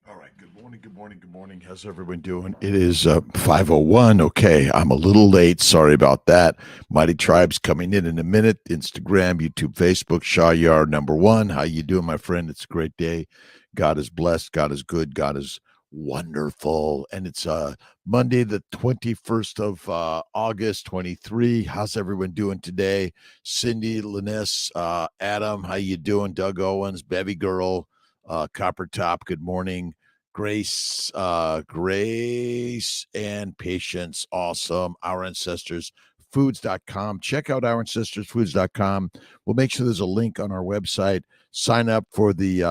All right. Good morning. Good morning. Good morning. How's everyone doing? It is 5:01. Okay. I'm a little late. Sorry about that. Mighty Tribes coming in a minute. Instagram, YouTube, Facebook. Shah Yar number one. How you doing, my friend? It's a great day. God is blessed. God is good. God is wonderful. And it's Monday, the 21st of August, 23. How's everyone doing today? Cindy, Linus, Adam, how you doing? Doug Owens, Bevy Girl, Copper Top, good morning. Grace and patience. Awesome. Our Ancestors Foods.com. Check out Our Ancestors Foods.com. We'll make sure there's a link on our website. Sign up for the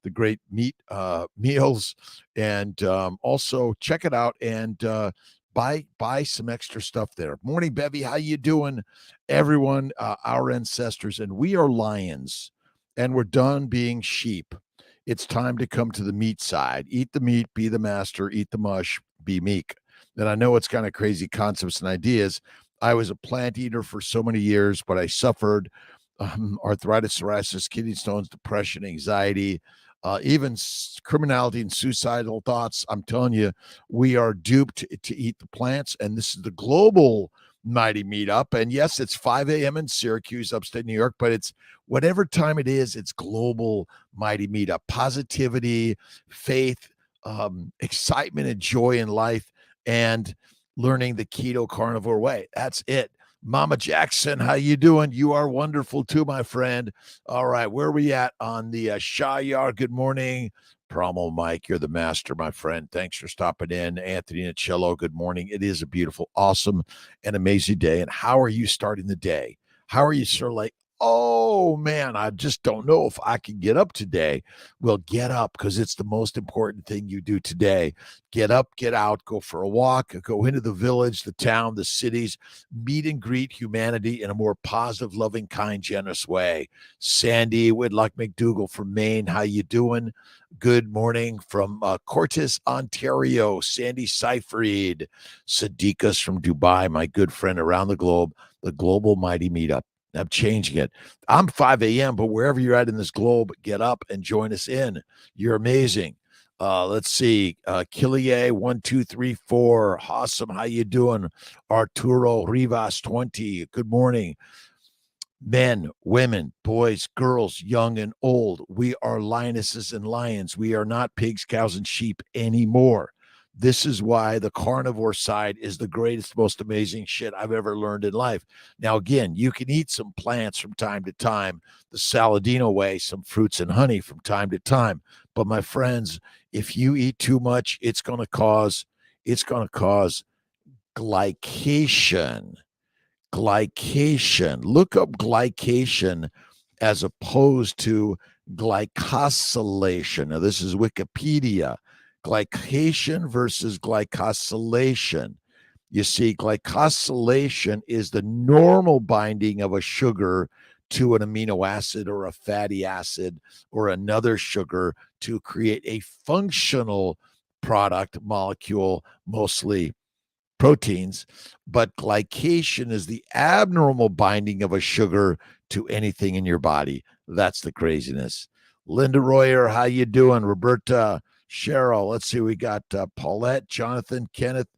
the great meat meals, and also check it out and buy some extra stuff there. Morning, Bevy. How you doing, everyone? Our ancestors, and we are lions, and we're done being sheep. It's time to come to the meat side. Eat the meat, be the master, eat the mush, be meek. And I know it's kind of crazy concepts and ideas. I was a plant eater for so many years, but I suffered arthritis, psoriasis, kidney stones, depression, anxiety, even criminality and suicidal thoughts. I'm telling you, we are duped to eat the plants. And this is the global mighty meetup. And yes, it's 5 a.m. in Syracuse, upstate New York, but it's whatever time it is, it's global mighty meetup. Positivity, faith, excitement, and joy in life, and learning the keto carnivore way. That's it. Mama Jackson, how you doing? You are wonderful too, my friend. All right, where are we at on the Shah Yar? Good morning. Promo Mike, you're the master, my friend. Thanks for stopping in. Anthony Nicello, good morning. It is a beautiful, awesome, and amazing day. And how are you starting the day? How are you, sir? Like, oh man, I just don't know if I can get up today. Well, get up, because it's the most important thing you do today. Get up, get out, go for a walk, go into the village, the town, the cities, meet and greet humanity in a more positive, loving, kind, generous way. Sandy Whitlock McDougall from Maine, how you doing? Good morning from Cortes, Ontario. Sandy Seyfried, Sadiqas from Dubai, my good friend around the globe, the Global Mighty Meetup. I'm changing it. I'm 5 a.m., but wherever you're at in this globe, get up and join us in. You're amazing. Let's see. Killier, 1234. Awesome. How you doing? Arturo Rivas, 20. Good morning. Men, women, boys, girls, young and old. We are lionesses and lions. We are not pigs, cows, and sheep anymore. This is why the carnivore side is the greatest, most amazing shit I've ever learned in life. Now, again, you can eat some plants from time to time, the Saladino way, some fruits and honey from time to time. But my friends, if you eat too much, it's going to cause glycation. Glycation. Look up glycation as opposed to glycosylation. Now, this is Wikipedia. Glycation versus glycosylation. You see, glycosylation is the normal binding of a sugar to an amino acid or a fatty acid or another sugar to create a functional product molecule, mostly proteins, but glycation is the abnormal binding of a sugar to anything in your body. That's the craziness. Linda Royer, how you doing? Roberta, Cheryl, let's see, we got Paulette, Jonathan, Kenneth,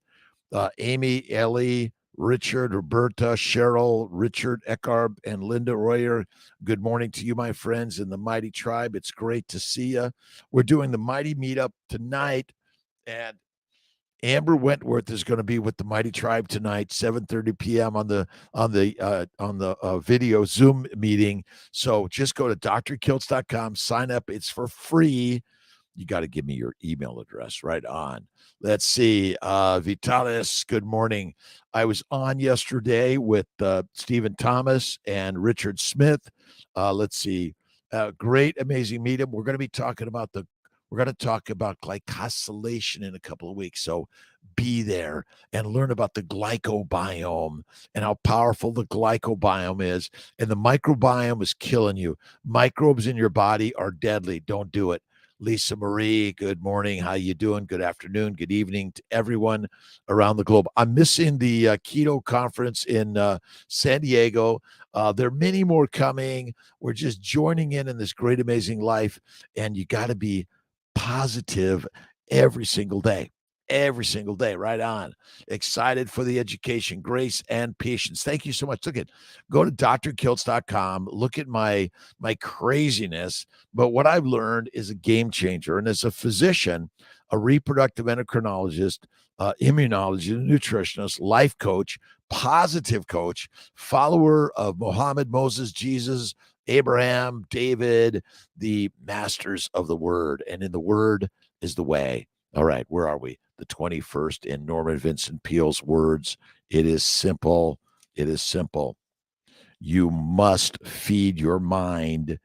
Amy, Ellie, Richard, Roberta, Cheryl, Richard, Eckarb, and Linda Royer. Good morning to you, my friends in the Mighty Tribe. It's great to see you. We're doing the Mighty Meetup tonight, and Amber Wentworth is going to be with the Mighty Tribe tonight, 7:30 p.m. on the video Zoom meeting. So just go to drkiltz.com, sign up. It's for free. You got to give me your email address. Right on. Let's see. Vitalis, good morning. I was on yesterday with Stephen Thomas and Richard Smith. Let's see. Great, amazing meetup. We're going to talk about glycosylation in a couple of weeks. So be there and learn about the glycobiome and how powerful the glycobiome is. And the microbiome is killing you. Microbes in your body are deadly. Don't do it. Lisa Marie, good morning. How you doing? Good afternoon. Good evening to everyone around the globe. I'm missing the Keto conference in San Diego. There are many more coming. We're just joining in this great, amazing life. And you got to be positive every single day. Every single day, right on. Excited for the education, grace, and patience. Thank you so much. Look at, go to drkiltz.com. Look at my craziness. But what I've learned is a game changer. And as a physician, a reproductive endocrinologist, immunologist, nutritionist, life coach, positive coach, follower of Muhammad, Moses, Jesus, Abraham, David, the masters of the word. And in the word is the way. All right, where are we? The 21st in Norman Vincent Peale's words. It is simple. It is simple. You must feed your mind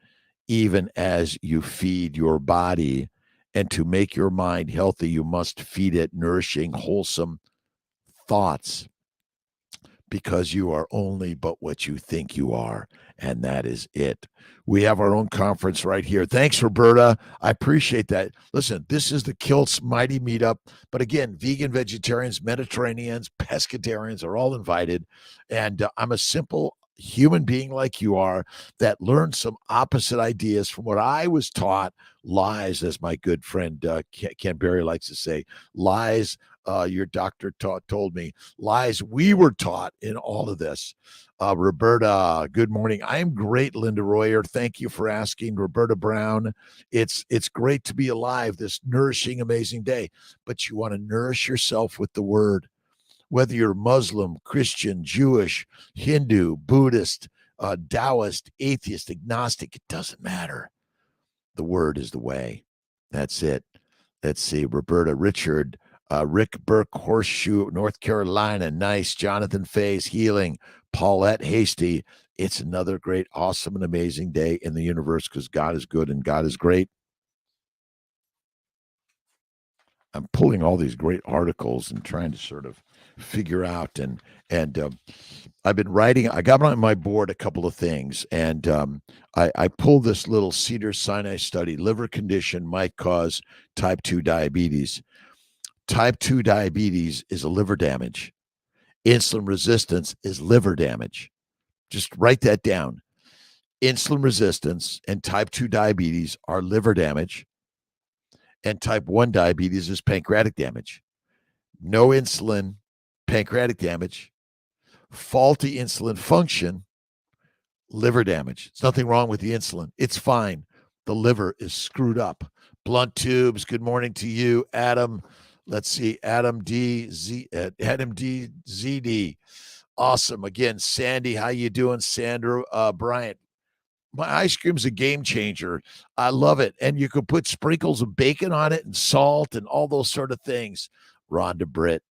even as you feed your body. And to make your mind healthy, you must feed it nourishing, wholesome thoughts, because you are only but what you think you are. And that is it. We have our own conference right here. Thanks, Roberta. I appreciate that. Listen, this is the Kiltz Mighty Meetup. But again, vegan, vegetarians, Mediterraneans, pescatarians are all invited. And I'm a simple human being like you are that learned some opposite ideas from what I was taught. Lies, as my good friend Ken Berry likes to say, lies your doctor told me, lies we were taught in all of this. Roberta, good morning. I am great, Linda Royer. Thank you for asking. Roberta Brown, it's great to be alive this nourishing, amazing day. But you want to nourish yourself with the word. Whether you're Muslim, Christian, Jewish, Hindu, Buddhist, Taoist, atheist, agnostic, it doesn't matter. The word is the way. That's it. Let's see. Roberta, Richard, Rick Burke, Horseshoe, North Carolina. Nice. Jonathan Fays, Healing. Paulette Hasty. It's another great, awesome, and amazing day in the universe because God is good and God is great. I'm pulling all these great articles and trying to sort of figure out and I've been writing. I got on my board a couple of things, and I pulled this little Cedars-Sinai study. Liver condition might cause type 2 diabetes. Type 2 diabetes is a liver damage. Insulin resistance is liver damage. Just write that down. Insulin resistance and type 2 diabetes are liver damage, and type 1 diabetes is pancreatic damage. No insulin, pancreatic damage. Faulty insulin function, liver damage. There's nothing wrong with the insulin. It's fine. The liver is screwed up. Blunt tubes, good morning to you, Adam. Let's see, Adam DZD. Awesome. Again, Sandy, how you doing, Sandra? Bryant, my ice cream's a game changer. I love it. And you could put sprinkles of bacon on it and salt and all those sort of things. Rhonda Britt,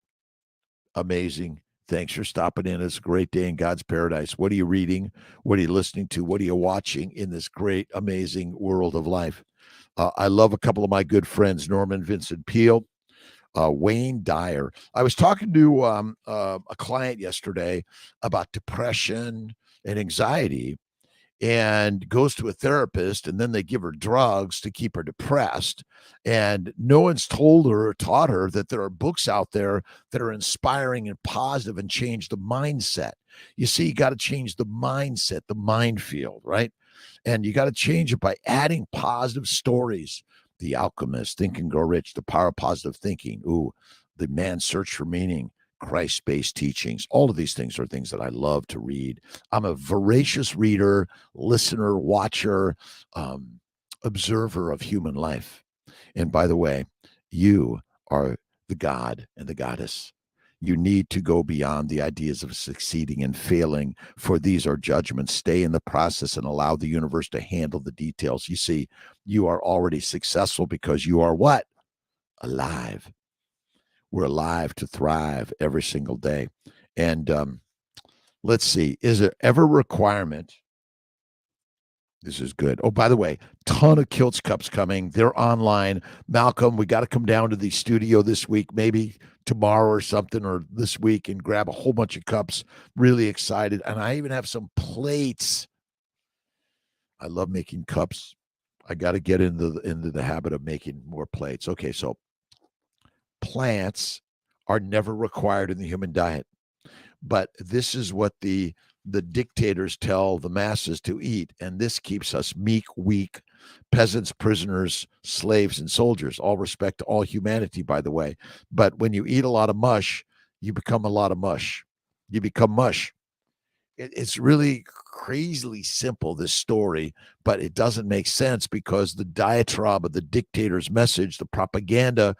amazing. Thanks for stopping in. It's a great day in God's paradise. What are you reading? What are you listening to? What are you watching in this great, amazing world of life? I love a couple of my good friends, Norman Vincent Peale, Wayne Dyer. I was talking to a client yesterday about depression and anxiety, and goes to a therapist, and then they give her drugs to keep her depressed. And no one's told her or taught her that there are books out there that are inspiring and positive and change the mindset. You see, you got to change the mindset, the mind field, right? And you got to change it by adding positive stories. The Alchemist, Think and Grow Rich, The Power of Positive Thinking. Ooh, The Man's Search for Meaning, Christ-based teachings. All of these things are things that I love to read. I'm a voracious reader, listener, watcher, observer of human life. And by the way, you are the God and the goddess. You need to go beyond the ideas of succeeding and failing, for these are judgments. Stay in the process and allow the universe to handle the details. You see, you are already successful because you are what? Alive. We're alive to thrive every single day. And let's see, is there ever a requirement? This is good. Oh, by the way, ton of Kiltz cups coming. They're online. Malcolm, we got to come down to the studio this week, maybe tomorrow or something, or this week, and grab a whole bunch of cups. Really excited. And I even have some plates. I love making cups. I got to get into the habit of making more plates. Okay, so plants are never required in the human diet. But this is what the dictators tell the masses to eat, and this keeps us meek, weak, peasants, prisoners, slaves, and soldiers. All respect to all humanity, by the way. But when you eat a lot of mush, you become a lot of mush. You become mush. It's really crazily simple, this story, but it doesn't make sense because the diatribe of the dictator's message, the propaganda,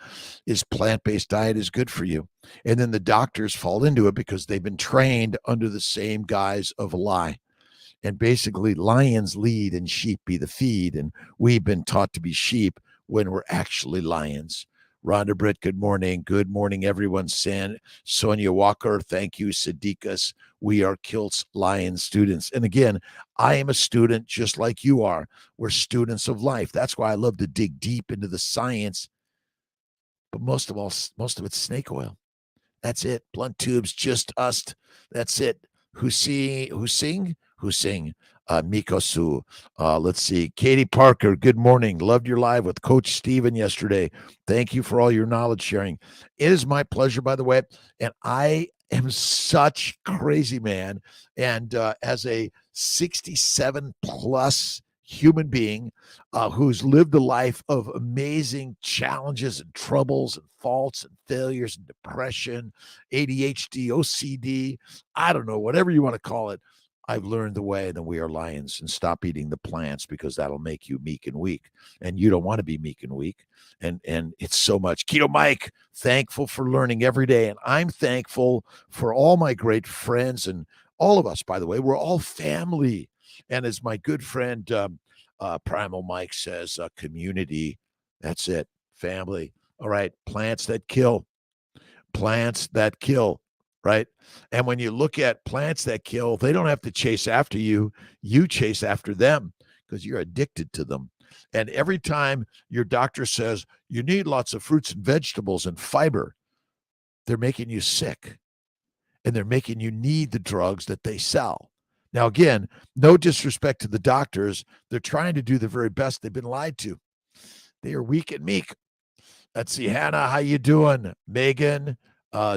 is plant-based diet is good for you. And then the doctors fall into it because they've been trained under the same guise of a lie. And basically, lions lead and sheep be the feed. And we've been taught to be sheep when we're actually lions. Rhonda Britt, good morning. Good morning, everyone. Sonia Walker, thank you. Sadiqas, we are Kiltz Lion students. And again, I am a student just like you are. We're students of life. That's why I love to dig deep into the science. But most of it's snake oil. That's it. Blunt tubes, just us. That's it. Husing. Mikosu. Let's see. Katie Parker, good morning. Loved your live with Coach Steven yesterday. Thank you for all your knowledge sharing. It is my pleasure, by the way. And I am such crazy man. And as a 67 plus human being who's lived a life of amazing challenges and troubles and faults and failures and depression, ADHD, OCD, I don't know, whatever you want to call it. I've learned the way that we are lions, and stop eating the plants because that'll make you meek and weak. And you don't want to be meek and weak. And it's so much. Keto Mike, thankful for learning every day. And I'm thankful for all my great friends and all of us, by the way. We're all family. And as my good friend Primal Mike says, community. That's it. Family. All right. Plants that kill. Plants that kill. Right. And when you look at plants that kill, they don't have to chase after you. You chase after them because you're addicted to them. And every time your doctor says you need lots of fruits and vegetables and fiber, they're making you sick. And they're making you need the drugs that they sell. Now, again, no disrespect to the doctors. They're trying to do the very best. They've been lied to. They are weak and meek. Let's see, Hannah, how you doing? Megan,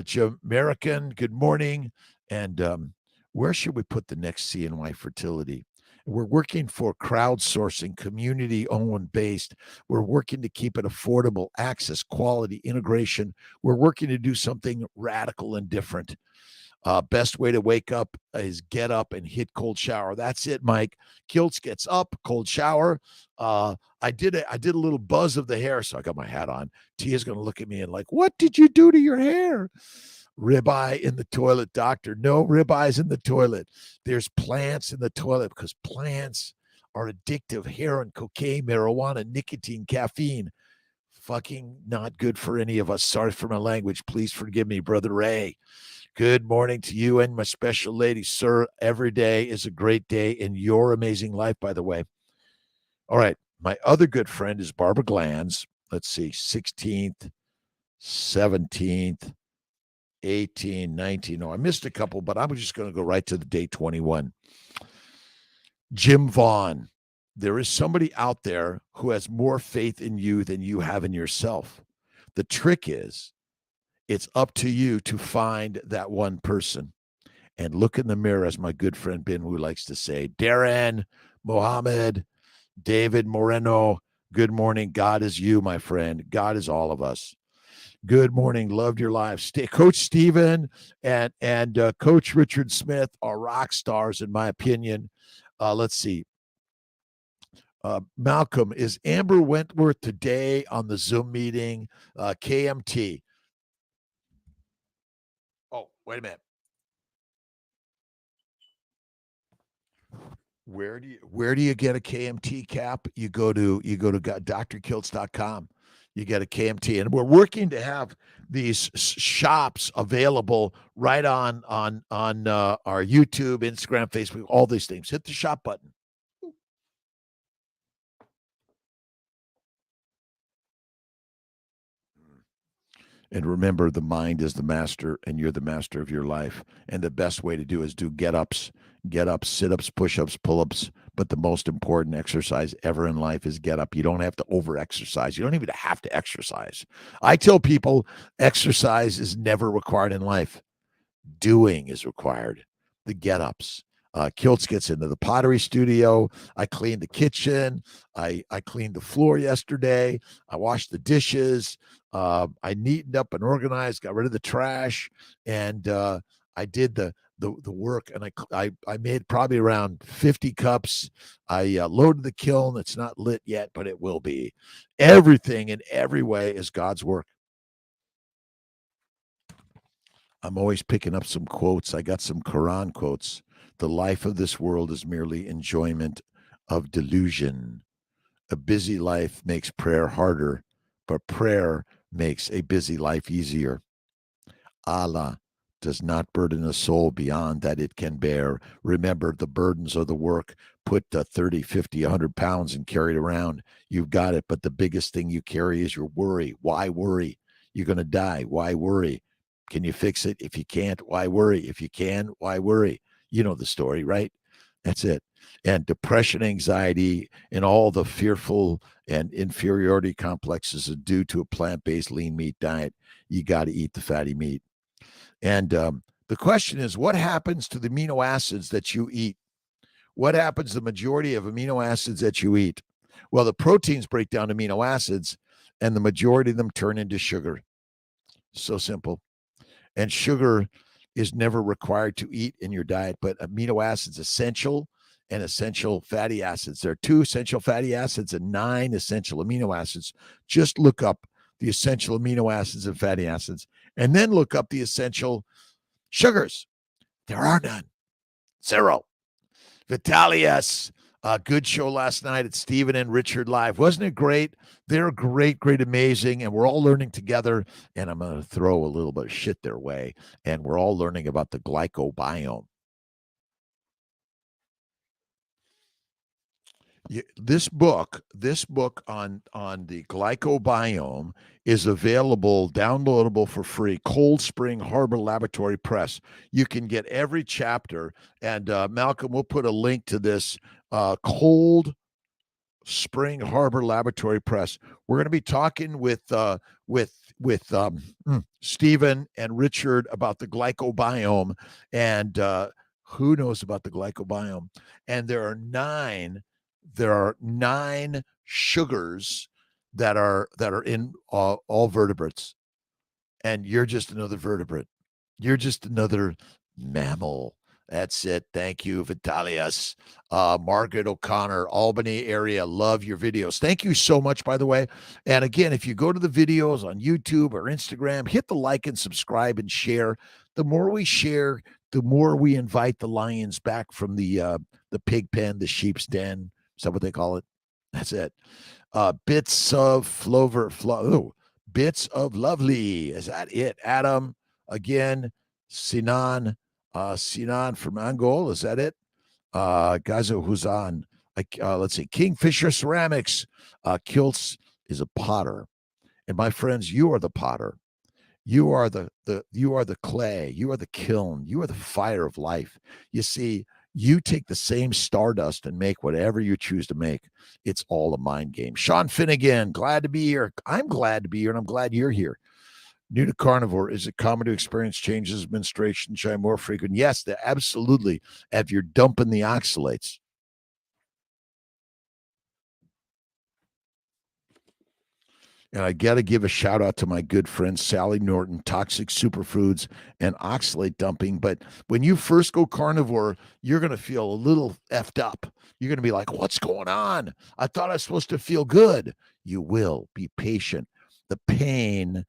Jamaican, good morning. And where should we put the next CNY Fertility? We're working for crowdsourcing, community-owned based. We're working to keep it affordable, access, quality, integration. We're working to do something radical and different. Best way to wake up is get up and hit cold shower. That's it, Mike. Kiltz gets up, cold shower. I did a little buzz of the hair, so I got my hat on. Tia's going to look at me and like, what did you do to your hair? Ribeye in the toilet, doctor. No ribeyes in the toilet. There's plants in the toilet because plants are addictive. Heroin, cocaine, marijuana, nicotine, caffeine. Fucking not good for any of us. Sorry for my language. Please forgive me, Brother Ray. Good morning to you and my special lady, sir. Every day is a great day in your amazing life, by the way. All right. My other good friend is Barbara Glanz. Let's see, 16th, 17th, 18, 19. No, I missed a couple, but I'm just going to go right to the day 21. Jim Vaughn. There is somebody out there who has more faith in you than you have in yourself. The trick is, it's up to you to find that one person and look in the mirror, as my good friend Ben Wu likes to say. Darren, Mohammed, David Moreno, good morning. God is you, my friend. God is all of us. Good morning. Loved your live. Coach Steven and Coach Richard Smith are rock stars, in my opinion. Let's see. Malcolm, is Amber Wentworth today on the Zoom meeting? KMT. Oh, wait a minute. Where do you get a KMT cap? You go to Dr.Kiltz.com. You get a KMT, and we're working to have these shops available right on our YouTube, Instagram, Facebook, all these things. Hit the shop button. And remember, the mind is the master, and you're the master of your life. And the best way to do is do get-ups, sit-ups, push-ups, pull-ups. But the most important exercise ever in life is get up. You don't have to over-exercise. You don't even have to exercise. I tell people exercise is never required in life. Doing is required. The get-ups. Kiltz gets into the pottery studio. I cleaned the kitchen. I cleaned the floor yesterday. I washed the dishes. I neatened up and organized, got rid of the trash, and I did the work. And I made probably around 50 cups. I loaded the kiln. It's not lit yet, but it will be. Everything in every way is God's work. I'm always picking up some quotes. I got some Quran quotes. The life of this world is merely enjoyment of delusion. A busy life makes prayer harder, but prayer makes a busy life easier. Allah does not burden a soul beyond that it can bear. Remember, the burdens of the work. Put 30, 50, 100 pounds and carry it around. You've got it. But the biggest thing you carry is your worry. Why worry? You're going to die. Why worry? Can you fix it? If you can't, why worry? If you can, why worry? You know the story, right? That's it. And depression, anxiety, and all the fearful and inferiority complexes are due to a plant-based lean meat diet. You got to eat the fatty meat. And the question is, what happens to the amino acids that you eat? What happens to the majority of amino acids that you eat? Well, the proteins break down amino acids, and the majority of them turn into sugar. So simple. And sugar is never required to eat in your diet, but amino acids essential and essential fatty acids. There are 2 essential fatty acids and 9 essential amino acids. Just look up the essential amino acids and fatty acids, and then look up the essential sugars. There are none. 0. Vitalius, good show last night at Stephen and Richard Live. Wasn't it great? They're great, amazing, and we're all learning together. And I'm going to throw a little bit of shit their way. And we're all learning about the glycobiome. This book on the glycobiome is available, downloadable for free. Cold Spring Harbor Laboratory Press. You can get every chapter, and Malcolm, we'll put a link to this. Cold Spring Harbor Laboratory Press. We're going to be talking with Stephen and Richard about the glycobiome, and who knows about the glycobiome. And there are nine sugars that are in all vertebrates, and you're just another vertebrate. You're just another mammal. That's it. Thank you, Vitalius. Margaret O'Connor, Albany area. Love your videos. Thank you so much, by the way. And again, if you go to the videos on YouTube or Instagram, hit the like and subscribe and share. The more we share, the more we invite the lions back from the pig pen, the sheep's den. Is that what they call it? That's it. Bits of Bits of Lovely. Is that it? Adam, again, Sinan from Angol. Is that it? Gazo Huzan. Let's see. Kingfisher Ceramics. Kiltz is a potter. And my friends, you are the potter. You are the clay. You are the kiln. You are the fire of life. You see, you take the same stardust and make whatever you choose to make. It's all a mind game. Sean Finnegan, glad to be here. I'm glad to be here, and I'm glad you're here. New to carnivore, is it common to experience changes of menstruation, which more frequent? Yes, absolutely. If you're dumping the oxalates. And I got to give a shout out to my good friend, Sally Norton, Toxic Superfoods and Oxalate Dumping. But when you first go carnivore, you're going to feel a little effed up. You're going to be like, what's going on? I thought I was supposed to feel good. You will. Be patient. The pain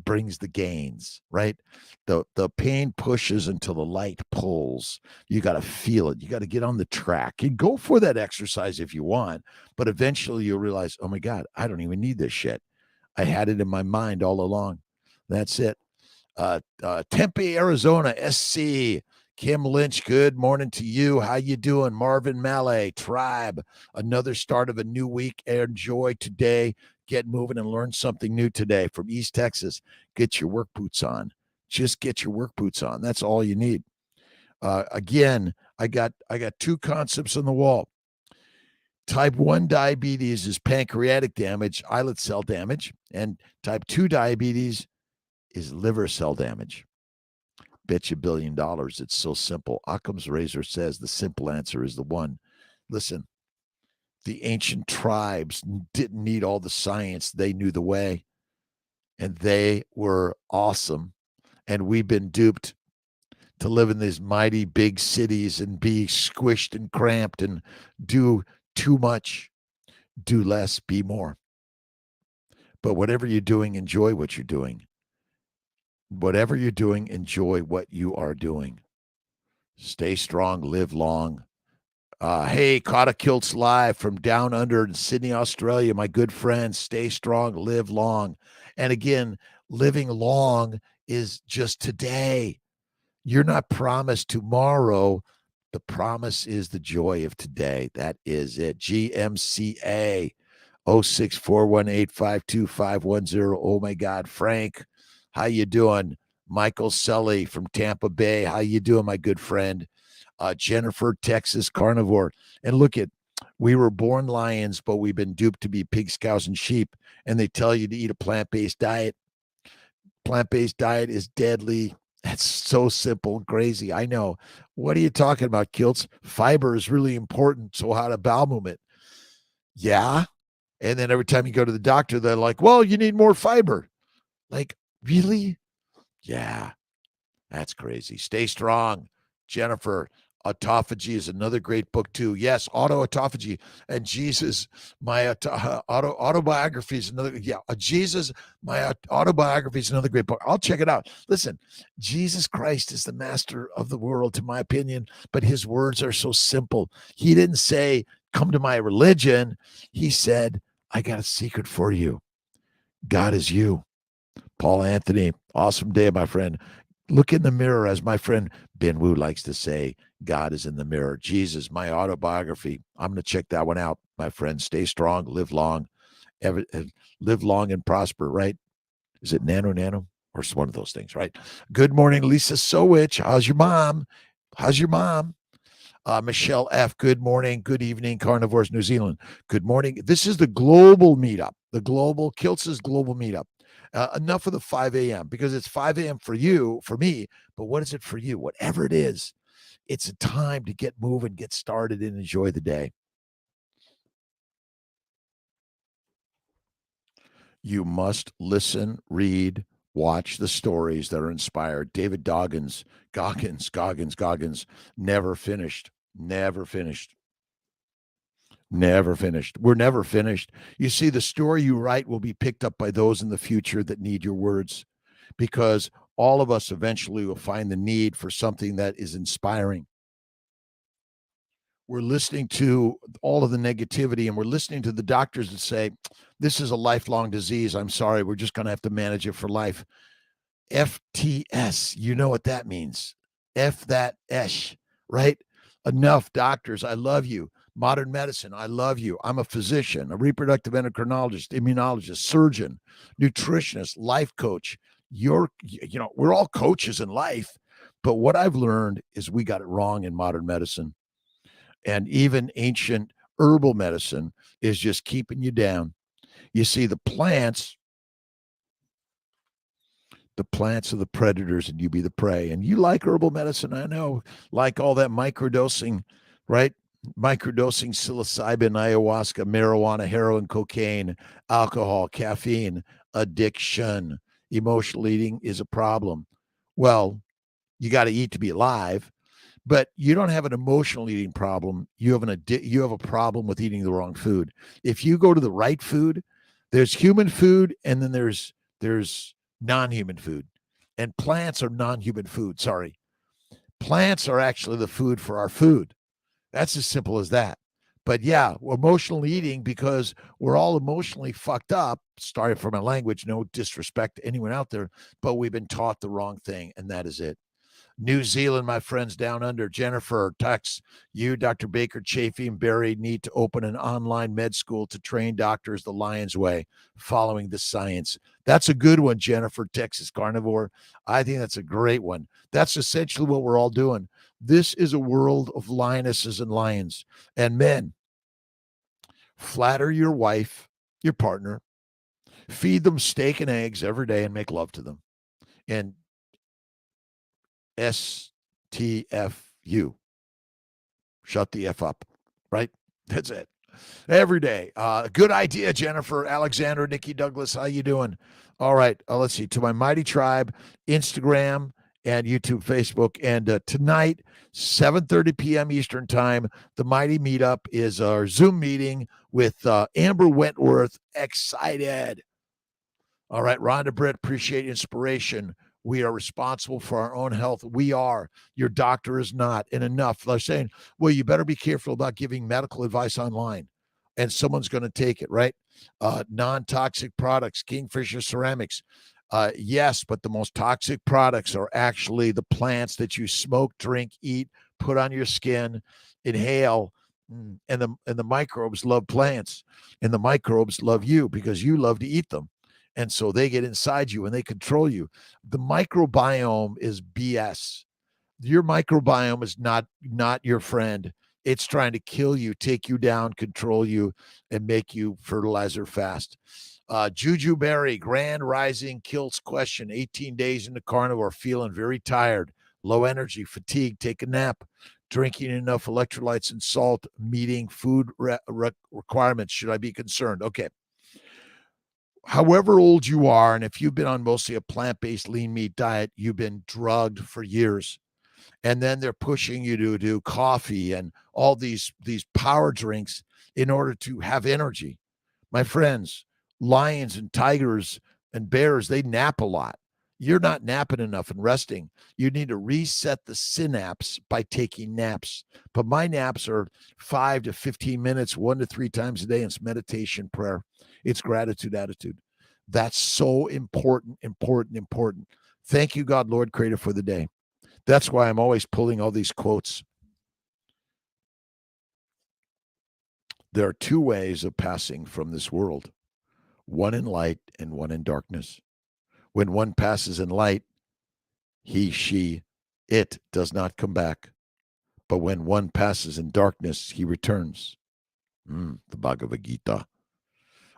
brings the gains, right? The pain pushes until the light pulls. You got to feel it. You got to get on the track and go for that exercise if you want, but eventually you'll realize, oh my God, I don't even need this shit. I had it in my mind all along. That's it. Tempe, Arizona, SC. Kim Lynch, good morning to you. How you doing? Marvin Mallet, Tribe. Another start of a new week. Enjoy today. Get moving and learn something new today. From East Texas, get your work boots on. Just get your work boots on. That's all you need. Again, I got 2 concepts on the wall. Type 1 diabetes is pancreatic damage, islet cell damage, and type 2 diabetes is liver cell damage. Bet you $1 billion. It's so simple. Occam's razor says the simple answer is the one. Listen, the ancient tribes didn't need all the science. They knew the way, and they were awesome. And we've been duped to live in these mighty big cities and be squished and cramped and do too much, do less, be more. But whatever you're doing, enjoy what you're doing. Whatever you're doing, enjoy what you are doing. Stay strong, live long. Hey, Kiltz live from down under in Sydney, Australia. My good friends, stay strong, live long. And again, living long is just today. You're not promised tomorrow. The promise is the joy of today. That is it. GMCA 0641852510. Oh my God, Frank, how you doing? Michael Sully from Tampa Bay. How you doing, my good friend? Jennifer, Texas Carnivore. And look at, we were born lions, but we've been duped to be pigs, cows, and sheep. And they tell you to eat a plant-based diet. Plant-based diet is deadly. That's so simple and crazy. I know. What are you talking about, Kiltz? Fiber is really important. So how to bowel movement? Yeah. And then every time you go to the doctor, they're like, well, you need more fiber. Like, really? Yeah. That's crazy. Stay strong. Jennifer, Autophagy is another great book too. Yes, Autophagy. And Jesus, my autobiography is another. Yeah, Jesus, my autobiography is another great book. I'll check it out. Listen, Jesus Christ is the master of the world, to my opinion, but his words are so simple. He didn't say, come to my religion. He said, I got a secret for you. God is you. Paul Anthony, awesome day, my friend. Look in the mirror, as my friend Ben Wu likes to say, God is in the mirror. Jesus, my autobiography. I'm going to check that one out, my friend. Stay strong, live long, live long and prosper, right? Is it nano? Or it's one of those things, right? Good morning, Lisa Sowich. How's your mom? Michelle F., good morning, good evening, Carnivores New Zealand. Good morning. This is the global meetup, the global Kiltz's global meetup. Enough of the 5 a.m. because it's 5 a.m. for you, for me, but what is it for you? Whatever it is, it's a time to get moving, get started, and enjoy the day. You must listen, read, watch the stories that are inspired. David Goggins, never finished. We're never finished. You see, the story you write will be picked up by those in the future that need your words, because all of us eventually will find the need for something that is inspiring. We're listening to all of the negativity, and we're listening to the doctors that say, this is a lifelong disease. I'm sorry, we're just going to have to manage it for life. FTS, you know what that means. F that esh, right? Enough, doctors. I love you. Modern medicine, I love you. I'm a physician, a reproductive endocrinologist, immunologist, surgeon, nutritionist, life coach. We're all coaches in life. But what I've learned is we got it wrong in modern medicine. And even ancient herbal medicine is just keeping you down. You see, the plants are the predators and you be the prey. And you like herbal medicine, I know, like all that microdosing, right? Microdosing psilocybin, ayahuasca, marijuana, heroin, cocaine, alcohol, caffeine, addiction, emotional eating is a problem. Well, you got to eat to be alive, but you don't have an emotional eating problem. You have a problem with eating the wrong food. If you go to the right food, there's human food, and then there's non-human food, and plants are non-human food. Sorry, plants are actually the food for our food. That's as simple as that. But yeah, emotional eating, because we're all emotionally fucked up. Sorry for my language, no disrespect to anyone out there, but we've been taught the wrong thing, and that is it. New Zealand, my friends down under, Jennifer, Tex, you, Dr. Baker, Chafee, and Barry need to open an online med school to train doctors the Lion's way, following the science. That's a good one, Jennifer, Texas Carnivore. I think that's a great one. That's essentially what we're all doing. This is a world of lionesses and lions. And men, flatter your wife, your partner, feed them steak and eggs every day and make love to them. And STFU. Shut the F up, right? That's it. Every day. Good idea, Jennifer, Alexander, Nikki Douglas. How you doing? All right. Let's see. To my mighty tribe, Instagram and YouTube, Facebook. And tonight, 7:30 p.m. Eastern time, the Mighty Meetup is our Zoom meeting with Amber Wentworth. Excited. All right, Rhonda Britt, appreciate inspiration. We are responsible for our own health. We are. Your doctor is not. And enough. They're saying, well, you better be careful about giving medical advice online. And someone's going to take it, right? Non-toxic products, Kingfisher Ceramics. Yes, but the most toxic products are actually the plants that you smoke, drink, eat, put on your skin, inhale. And the microbes love plants. And the microbes love you because you love to eat them. And so they get inside you and they control you. The microbiome is BS. Your microbiome is not your friend. It's trying to kill you, take you down, control you, and make you fertilizer fast. Juju Berry, Grand Rising Kiltz question. 18 days into carnivore, feeling very tired, low energy, fatigue, take a nap, drinking enough electrolytes and salt, meeting food requirements. Should I be concerned? Okay. However old you are, and if you've been on mostly a plant-based lean meat diet, you've been drugged for years. And then they're pushing you to do coffee and all these power drinks in order to have energy. My friends, lions and tigers and bears, they nap a lot. You're not napping enough and resting. You need to reset the synapse by taking naps. But my naps are 5 to 15 minutes, 1 to 3 times a day. It's meditation, prayer. It's gratitude, attitude. That's so important, important, important. Thank you, God, Lord, Creator, for the day. That's why I'm always pulling all these quotes. There are 2 ways of passing from this world, one in light and one in darkness. When one passes in light, he, she, it does not come back. But when one passes in darkness, he returns. The Bhagavad Gita.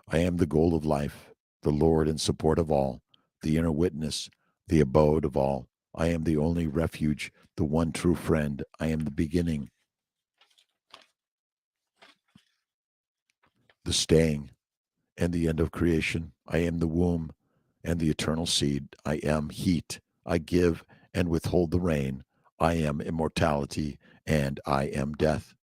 I am the goal of life, the Lord in support of all, the inner witness, the abode of all. I am the only refuge, the one true friend. I am the beginning, the staying, and the end of creation. I am the womb and the eternal seed. I am heat. I give and withhold the rain. I am immortality and I am death.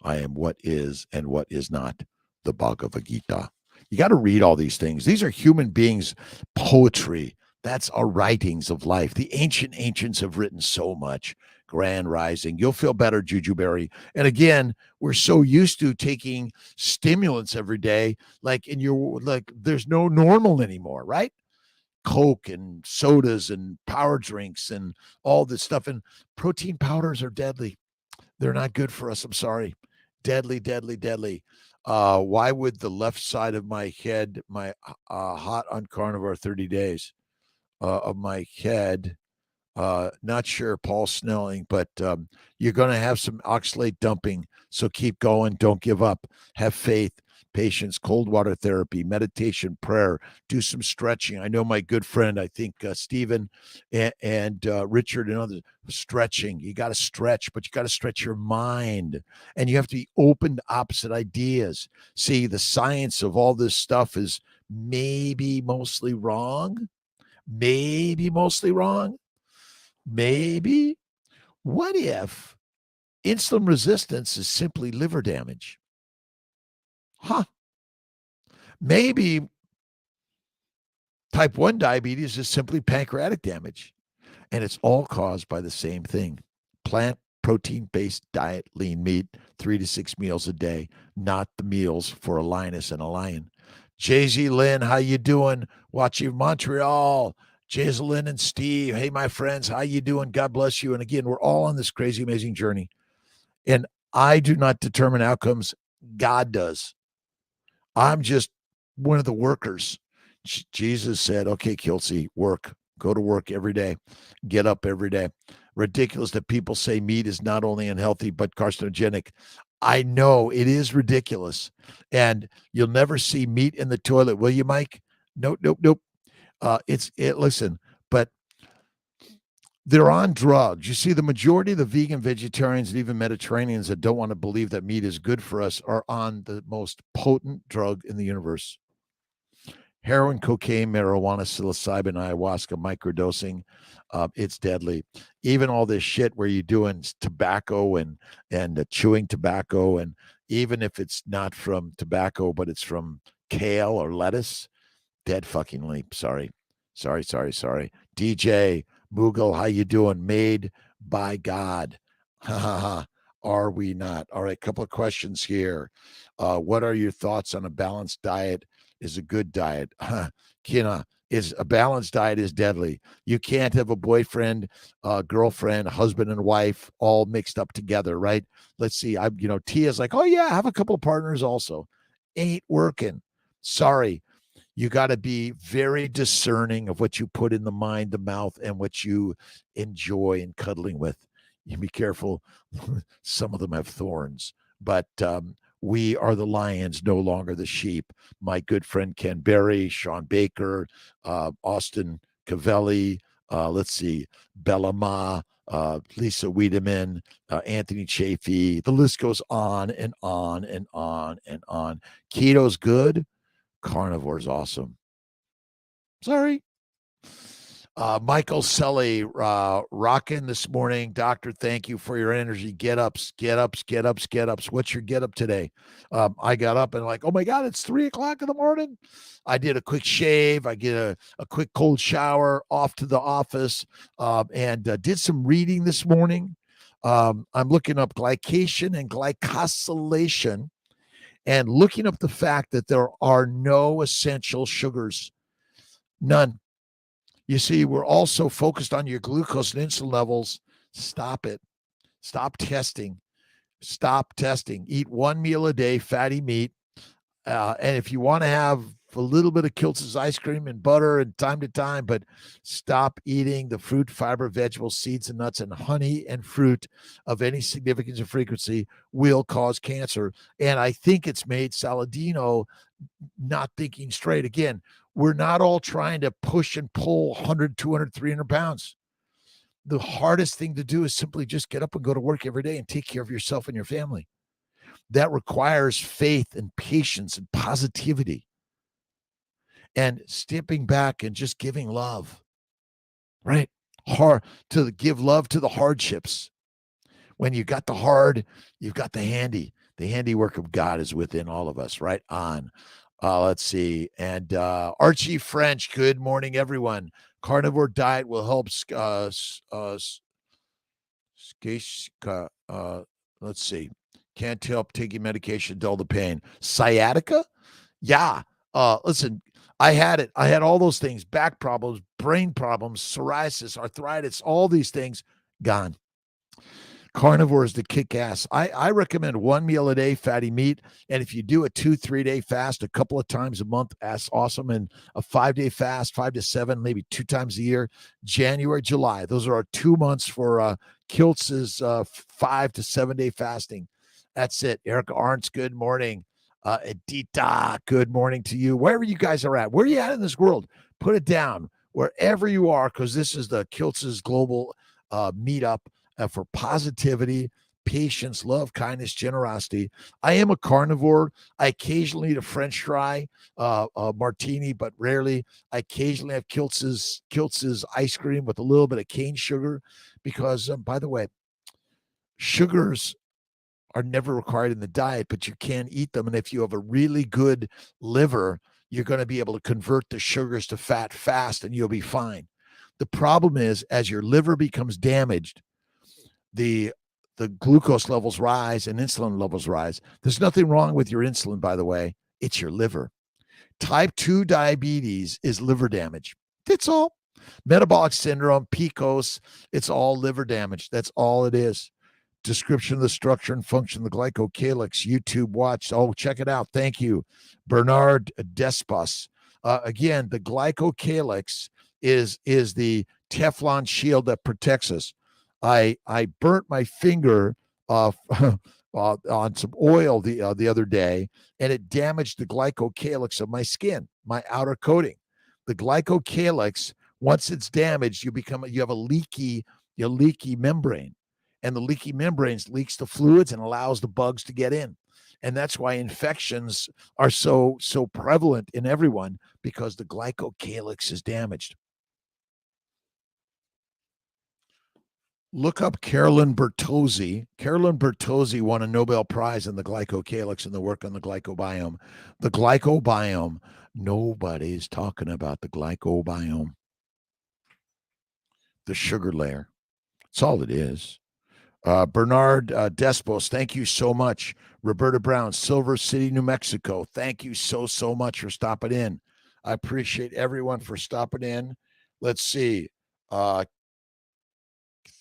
I am what is and what is not. The Bhagavad Gita. You got to read all these things. These are human beings' poetry. That's our writings of life. The ancients have written so much. Grand Rising. You'll feel better, Juju Berry. And again, we're so used to taking stimulants every day, there's no normal anymore, right? Coke and sodas and power drinks and all this stuff. And protein powders are deadly. They're not good for us. I'm sorry. Deadly, deadly, deadly. Why would the left side of my head, my hot on carnivore 30 days of my head, not sure, Paul Snelling, but you're going to have some oxalate dumping. So keep going. Don't give up. Have faith, patience, cold water therapy, meditation, prayer, do some stretching. I know my good friend, I think Stephen and Richard and others, stretching. You got to stretch, but you got to stretch your mind and you have to be open to opposite ideas. See, the science of all this stuff is maybe mostly wrong. Maybe mostly wrong. Maybe. What if insulin resistance is simply liver damage? Maybe type 1 diabetes is simply pancreatic damage. And it's all caused by the same thing. Plant protein-based diet, lean meat, 3 to 6 meals a day, not the meals for a lioness and a lion. Jay-Z Lynn, how you doing? Watching Montreal. Jaisalyn and Steve, hey, my friends, how you doing? God bless you. And again, we're all on this crazy, amazing journey. And I do not determine outcomes. God does. I'm just one of the workers. Jesus said, okay, Kiltz, work. Go to work every day. Get up every day. Ridiculous that people say meat is not only unhealthy, but carcinogenic. I know it is ridiculous. And you'll never see meat in the toilet, will you, Mike? Nope. Listen, but they're on drugs. You see, the majority of the vegan, vegetarians, and even Mediterraneans that don't want to believe that meat is good for us are on the most potent drug in the universe. Heroin, cocaine, marijuana, psilocybin, ayahuasca, microdosing. It's deadly. Even all this shit where you're doing tobacco and chewing tobacco, and even if it's not from tobacco, but it's from kale or lettuce, dead fucking leap. Sorry. DJ Mughal, how you doing? Made by God. Ha ha ha. Are we not? All right, couple of questions here. What are your thoughts on a balanced diet? Is a good diet? Kina, is a balanced diet is deadly. You can't have a boyfriend, girlfriend, husband and wife all mixed up together, right? Let's see. Tia's like, oh yeah, have a couple of partners also. Ain't working. Sorry. You got to be very discerning of what you put in the mind, the mouth, and what you enjoy in cuddling with. You be careful. Some of them have thorns, but we are the lions, no longer the sheep. My good friend Ken Berry, Sean Baker, Austin Cavelli, let's see, Bella Ma, Lisa Wiedemann, Anthony Chafee. The list goes on and on and on and on. Keto's good. Carnivore's awesome. Sorry. Michael Sully, rocking this morning. Doctor, thank you for your energy. Get ups. What's your get up today? I got up and like, oh my God, it's 3:00 in the morning. I did a quick shave. I get a quick cold shower, off to the office, and did some reading this morning. I'm looking up glycation and glycosylation, and looking up the fact that there are no essential sugars. None. You see, we're also focused on your glucose and insulin levels. Stop it. Stop testing. Eat one meal a day, fatty meat. And if you want to have a little bit of Kiltz's ice cream and butter and time to time, but stop eating the fruit, fiber, vegetables, seeds, and nuts, and honey and fruit of any significance or frequency will cause cancer. And I think it's made Saladino not thinking straight. Again, we're not all trying to push and pull 100, 200, 300 pounds. The hardest thing to do is simply just get up and go to work every day and take care of yourself and your family. That requires faith and patience and positivity and stepping back and just giving love, right? To give love to the hardships. When you got the hard, you've got the handy. The handiwork of God is within all of us, right on. Let's see. And Archie French, good morning, everyone. Carnivore diet will help. Let's see. Can't help taking medication, dull the pain. Sciatica? Yeah. Listen, I had it. I had all those things, back problems, brain problems, psoriasis, arthritis, all these things gone. Carnivore is the kick ass. I recommend one meal a day, fatty meat. And if you do a 2-3 day fast a couple of times a month, that's awesome. And a 5-day fast, 5 to 7, maybe 2 times a year, January, July. Those are our 2 months for Kiltz's 5 to 7 day fasting. That's it. Erica Arntz, good morning. Edita, good morning to you. Wherever you guys are at, where are you at in this world? Put it down wherever you are, because this is the Kiltz's global meetup for positivity, patience, love, kindness, generosity. I am a carnivore. I occasionally eat a French fry, martini, but rarely. I occasionally have Kiltz's ice cream with a little bit of cane sugar, because, by the way, sugars are never required in the diet, but you can eat them. And if you have a really good liver, you're going to be able to convert the sugars to fat fast, and you'll be fine. The problem is, as your liver becomes damaged, the glucose levels rise and insulin levels rise. There's nothing wrong with your insulin, by the way. It's your liver. Type 2 diabetes is liver damage. That's all. Metabolic syndrome, PCOS, it's all liver damage. That's all it is. Description of the structure and function of the glycocalyx. YouTube watch. Oh, check it out. Thank you. Bernard Despos. Again, the glycocalyx is the Teflon shield that protects us. I burnt my finger on some oil the other day, and it damaged the glycocalyx of my skin, my outer coating. The glycocalyx, once it's damaged, you have a leaky your leaky membrane. And the leaky membranes leaks the fluids and allows the bugs to get in. And that's why infections are so prevalent in everyone, because the glycocalyx is damaged. Look up Carolyn Bertozzi. Carolyn Bertozzi won a Nobel Prize in the glycocalyx and the work on the glycobiome. The glycobiome, nobody's talking about the glycobiome. The sugar layer. That's all it is. Bernard Despos, thank you so much. Roberta Brown, Silver City, New Mexico. Thank you so much for stopping in. I appreciate everyone for stopping in. Let's see.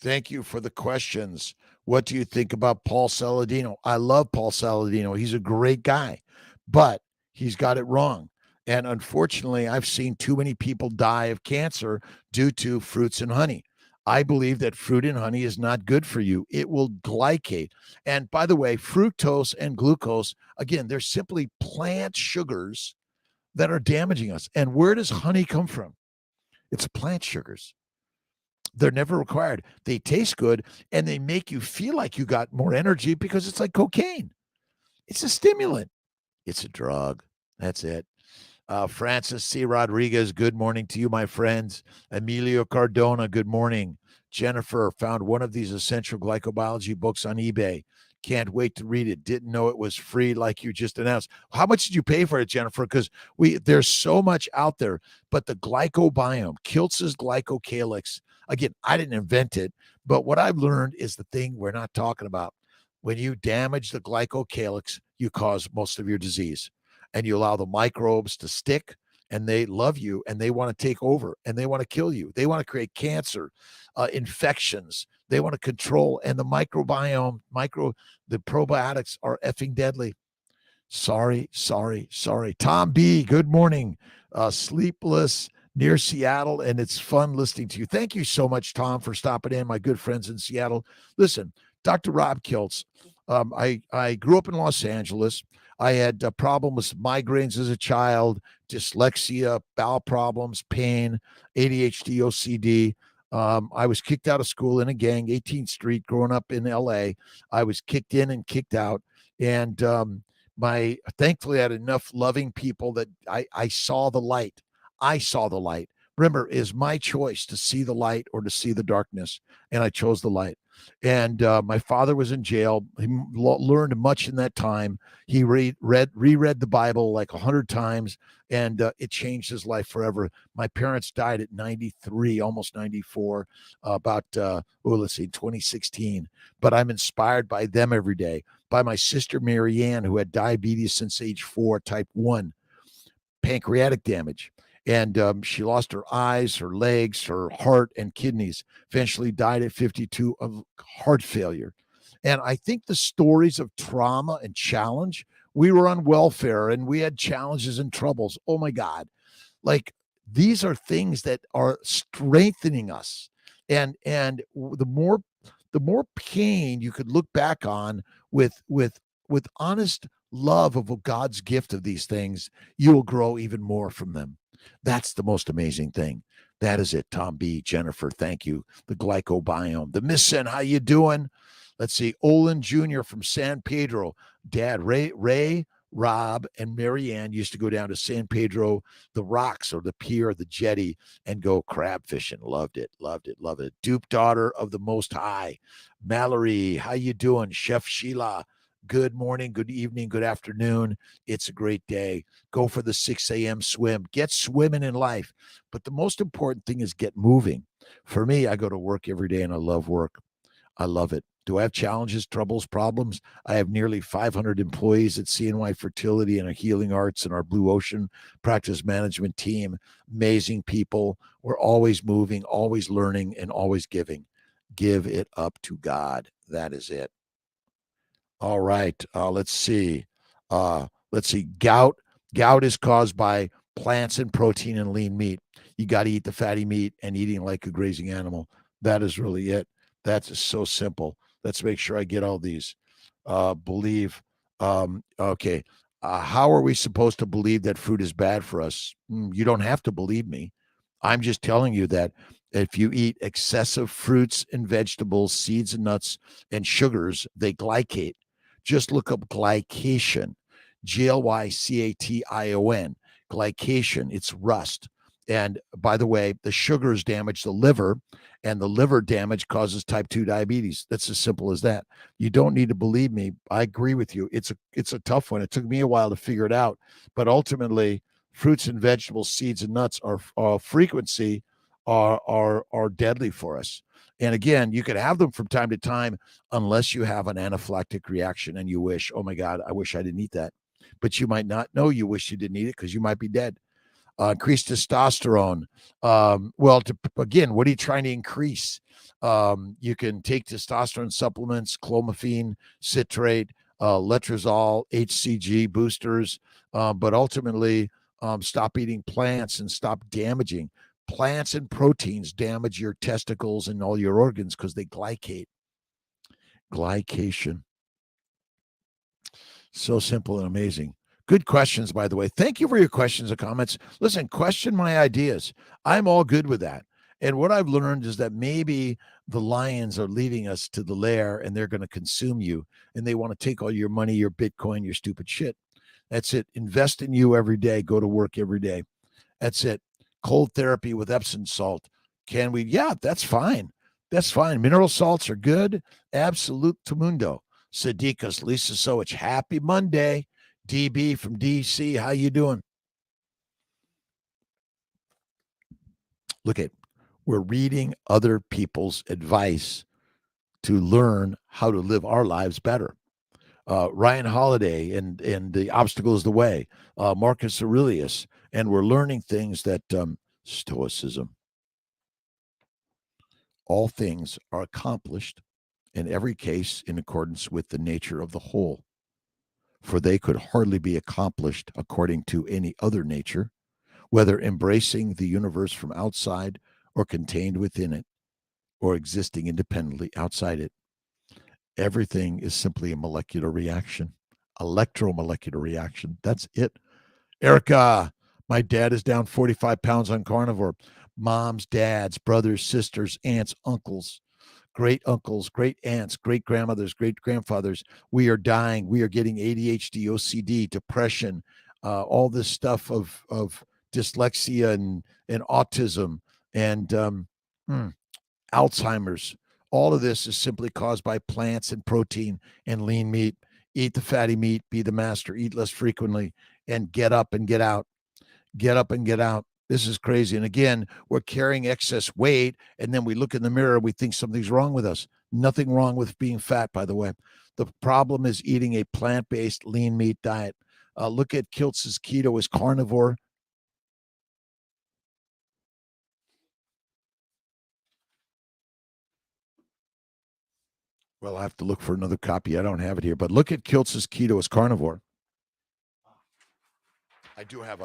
Thank you for the questions. What do you think about Paul Saladino? I love Paul Saladino. He's a great guy, but he's got it wrong. And unfortunately, I've seen too many people die of cancer due to fruits and honey. I believe that fruit and honey is not good for you. It will glycate. And by the way, fructose and glucose, again, they're simply plant sugars that are damaging us. And where does honey come from? It's plant sugars. They're never required. They taste good, and they make you feel like you got more energy because it's like cocaine. It's a stimulant. It's a drug. That's it. Francis C. Rodriguez, good morning to you, my friends. Emilio Cardona, good morning. Jennifer, found one of these essential glycobiology books on eBay. Can't wait to read it. Didn't know it was free like you just announced. How much did you pay for it, Jennifer? Because there's so much out there. But the glycobiome, Kiltz's glycocalyx, again, I didn't invent it, but what I've learned is the thing we're not talking about. When you damage the glycocalyx, you cause most of your disease, and you allow the microbes to stick, and they love you, and they want to take over, and they want to kill you. They want to create cancer, infections. They want to control, and the microbiome, the probiotics are effing deadly. Sorry. Tom B., good morning. Sleepless near Seattle, and it's fun listening to you. Thank you so much, Tom, for stopping in, my good friends in Seattle. Listen, Dr. Rob Kiltz, I grew up in Los Angeles. I had problems with migraines as a child, dyslexia, bowel problems, pain, ADHD, OCD. I was kicked out of school in a gang, 18th Street, growing up in LA. I was kicked in and kicked out. And thankfully I had enough loving people that I saw the light. I saw the light. Remember, it is my choice to see the light or to see the darkness. And I chose the light. And my father was in jail. He learned much in that time. He reread the Bible like 100 times, and it changed his life forever. My parents died at 93, almost 94, about 2016. But I'm inspired by them every day, by my sister Marianne, who had diabetes since age 4, type 1, pancreatic damage. And she lost her eyes, her legs, her heart, and kidneys. Eventually died at 52 of heart failure. And I think the stories of trauma and challenge, we were on welfare and we had challenges and troubles. Oh my God. Like, these are things that are strengthening us. And the more pain you could look back on with honest love of God's gift of these things, you will grow even more from them. That's the most amazing thing. That is it. Tom B., Jennifer, thank you. The glycobiome. The Missen, how you doing? Let's see. Olin Jr. from San Pedro. Dad, Ray, Rob, and Marianne used to go down to San Pedro, the rocks or the pier, the jetty, and go crab fishing. Loved it. Dupe daughter of the Most High. Mallory, how you doing? Chef Sheila, good morning, good evening, good afternoon. It's a great day. Go for the 6 a.m. swim. Get swimming in life. But the most important thing is get moving. For me, I go to work every day and I love work. I love it. Do I have challenges, troubles, problems? I have nearly 500 employees at CNY Fertility and our Healing Arts and our Blue Ocean practice management team. Amazing people. We're always moving, always learning, and always giving. Give it up to God. That is it. All right. Let's see. Gout. Gout is caused by plants and protein and lean meat. You got to eat the fatty meat and eating like a grazing animal. That is really it. That's so simple. Let's make sure I get all these. Believe. Okay. How are we supposed to believe that fruit is bad for us? You don't have to believe me. I'm just telling you that If you eat excessive fruits and vegetables, seeds and nuts, and sugars, they glycate. Just look up glycation, Glycation, glycation. It's rust. And by the way, the sugars damage the liver, and the liver damage causes type 2 diabetes. That's as simple as that. You don't need to believe me. I agree with you. It's a tough one. It took me a while to figure it out, but ultimately, fruits and vegetables, seeds and nuts are frequency are deadly for us. And again, you can have them from time to time unless you have an anaphylactic reaction and you wish, oh my God, I wish I didn't eat that. But you might not know you wish you didn't eat it because you might be dead. Increase testosterone. Again, what are you trying to increase? You can take testosterone supplements, clomiphene, citrate, letrozole, HCG boosters, but ultimately stop eating plants and stop damaging. Plants and proteins damage your testicles and all your organs because they glycate. Glycation. So simple and amazing. Good questions, by the way. Thank you for your questions and comments. Listen, question my ideas. I'm all good with that. And what I've learned is that maybe the lions are leading us to the lair and they're going to consume you and they want to take all your money, your Bitcoin, your stupid shit. That's it. Invest in you every day. Go to work every day. That's it. Cold therapy with Epsom salt. Can we? Yeah, that's fine. That's fine. Mineral salts are good. Absolute Mundo. Sadiqas, Lisa Sowich. Happy Monday. DB from DC. How you doing? Look at, we're reading other people's advice to learn how to live our lives better. Ryan Holiday and The Obstacle is the Way, Marcus Aurelius, and we're learning things that Stoicism. All things are accomplished in every case in accordance with the nature of the whole, for they could hardly be accomplished according to any other nature, whether embracing the universe from outside or contained within it, or existing independently outside it. Everything is simply a molecular reaction, electromolecular reaction. That's it. Erica, my dad is down 45 pounds on carnivore. Moms, dads, brothers, sisters, aunts, uncles, great uncles, great aunts, great grandmothers, great grandfathers. We are dying. We are getting ADHD, OCD, depression, all this stuff of dyslexia and autism and Alzheimer's. All of this is simply caused by plants and protein and lean meat. Eat the fatty meat, be the master, eat less frequently, and get up and get out. Get up and get out. This is crazy. And again, we're carrying excess weight, and then we look in the mirror, we think something's wrong with us. Nothing wrong with being fat, by the way. The problem is eating a plant-based lean meat diet. Look at Kiltz's Keto is carnivore. Well, I have to look for another copy. I don't have it here, but look at Kiltz's Keto is carnivore. I do have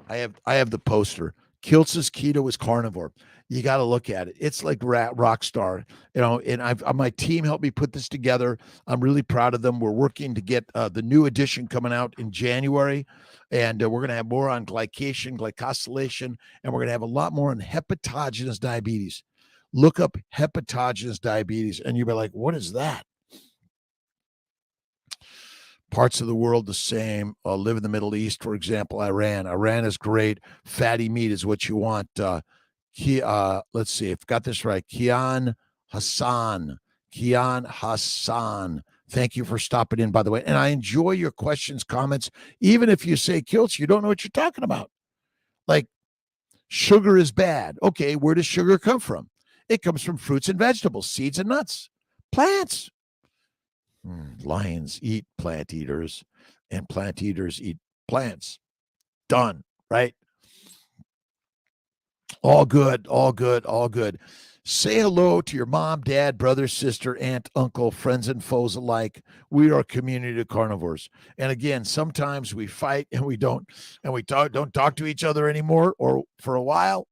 I have the poster. Kiltz's Keto is carnivore. You got to look at it. It's like rock star, and my team helped me put this together. I'm really proud of them. We're working to get the new edition coming out in January, and we're going to have more on glycation, glycosylation, and we're going to have a lot more on hepatogenous diabetes. Look up hepatogenous diabetes, and you'll be like, what is that? Parts of the world the same. Live in the Middle East, for example, Iran. Iran is great. Fatty meat is what you want. Let's see if I got this right. Kian Hassan. Thank you for stopping in, by the way. And I enjoy your questions, comments, even if you say, Kiltz, you don't know what you're talking about. Like, sugar is bad. Okay, where does sugar come from? It comes from fruits and vegetables, seeds and nuts, plants. Lions eat plant eaters, and plant eaters eat plants. Done, right? All good, all good, all good. Say hello to your mom, dad, brother, sister, aunt, uncle, friends, and foes alike. We are a community of carnivores. And again, sometimes we fight and we don't talk to each other anymore, or for a while.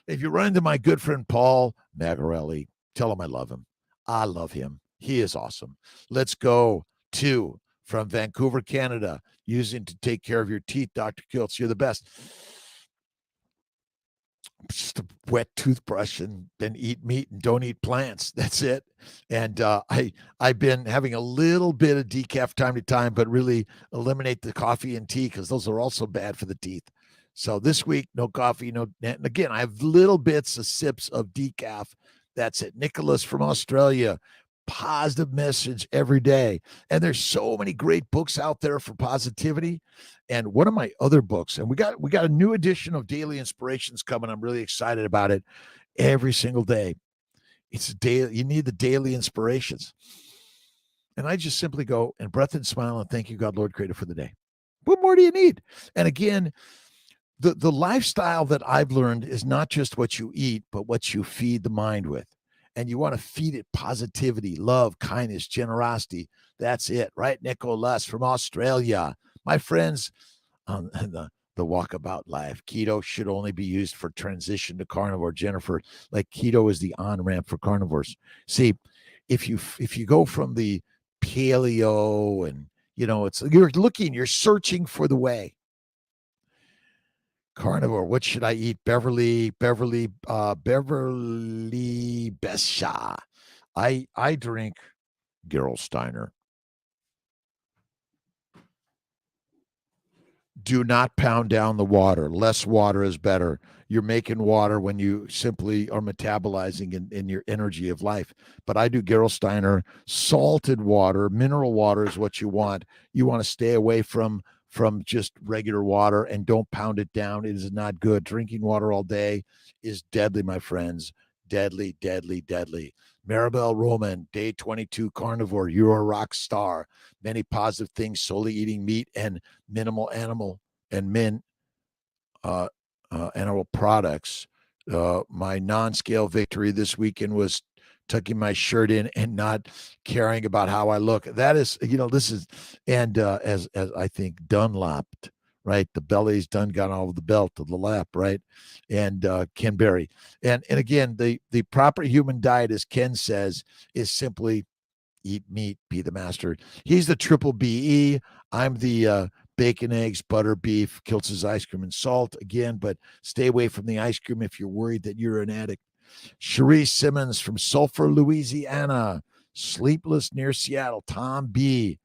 If you run into my good friend Paul Magarelli, tell him I love him. I love him. He is awesome. Let's go to from Vancouver, Canada, using to take care of your teeth, Dr. Kiltz. You're the best. just a wet toothbrush and eat meat and don't eat plants. That's it. And I've been having a little bit of decaf time to time, but really eliminate the coffee and tea because those are also bad for the teeth. So this week, no coffee, no. And again, I have little bits of sips of decaf. That's it. Nicholas from Australia. Positive message every day. And there's so many great books out there for positivity. And one of my other books, and we got a new edition of Daily Inspirations coming. I'm really excited about it. Every single day, it's a daily. You need the daily inspirations, and I just simply go and breath and smile and thank you, God, Lord, Creator, for the day. What more do you need? And again, the lifestyle that I've learned is not just what you eat, but what you feed the mind with. And you want to feed it positivity, love, kindness, generosity. That's it, right? Nicholas from Australia. My friends, the walkabout life. Keto should only be used for transition to carnivore. Jennifer, like keto is the on ramp for carnivores. See, if you go from the paleo and it's you're searching for the way. Carnivore, what should I eat? Beverly Besha. I drink Gerolsteiner. Do not pound down the water. Less water is better. You're making water when you simply are metabolizing in your energy of life. But I do Gerolsteiner. Salted water, mineral water is what you want. You want to stay away from just regular water and don't pound it down. It is not good. Drinking water all day is deadly, my friends. Deadly, deadly, deadly. Maribel Roman, day 22 carnivore. You're a rock star. Many positive things, solely eating meat and minimal animal and animal products. My non-scale victory this weekend was tucking my shirt in and not caring about how I look. That is, this is, and as I think Dunlopped, right? The belly's done got all of the belt of the lap, right? And Ken Berry. And again, the proper human diet, as Ken says, is simply eat meat, be the master. He's the triple BE. I'm the bacon, eggs, butter, beef, Kiltz's ice cream and salt again, but stay away from the ice cream if you're worried that you're an addict. Cherise Simmons from Sulphur, Louisiana. Sleepless near Seattle. Tom B.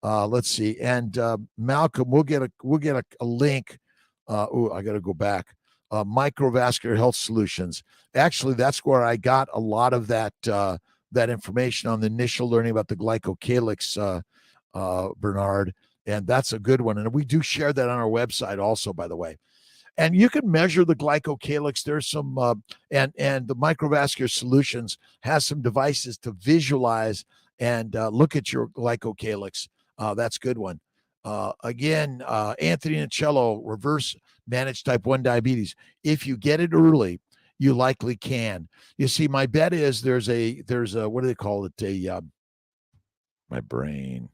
Let's see. And Malcolm, we'll get a link. I got to go back. Microvascular Health Solutions. Actually, that's where I got a lot of that information on the initial learning about the glycocalyx, Bernard. And that's a good one. And we do share that on our website also, by the way. And you can measure the glycocalyx. There's some, and the Microvascular Solutions has some devices to visualize and look at your glycocalyx. That's a good one. Again, Anthony Nicello, reverse managed type 1 diabetes. If you get it early, you likely can. You see, my bet is there's a what do they call it? My brain.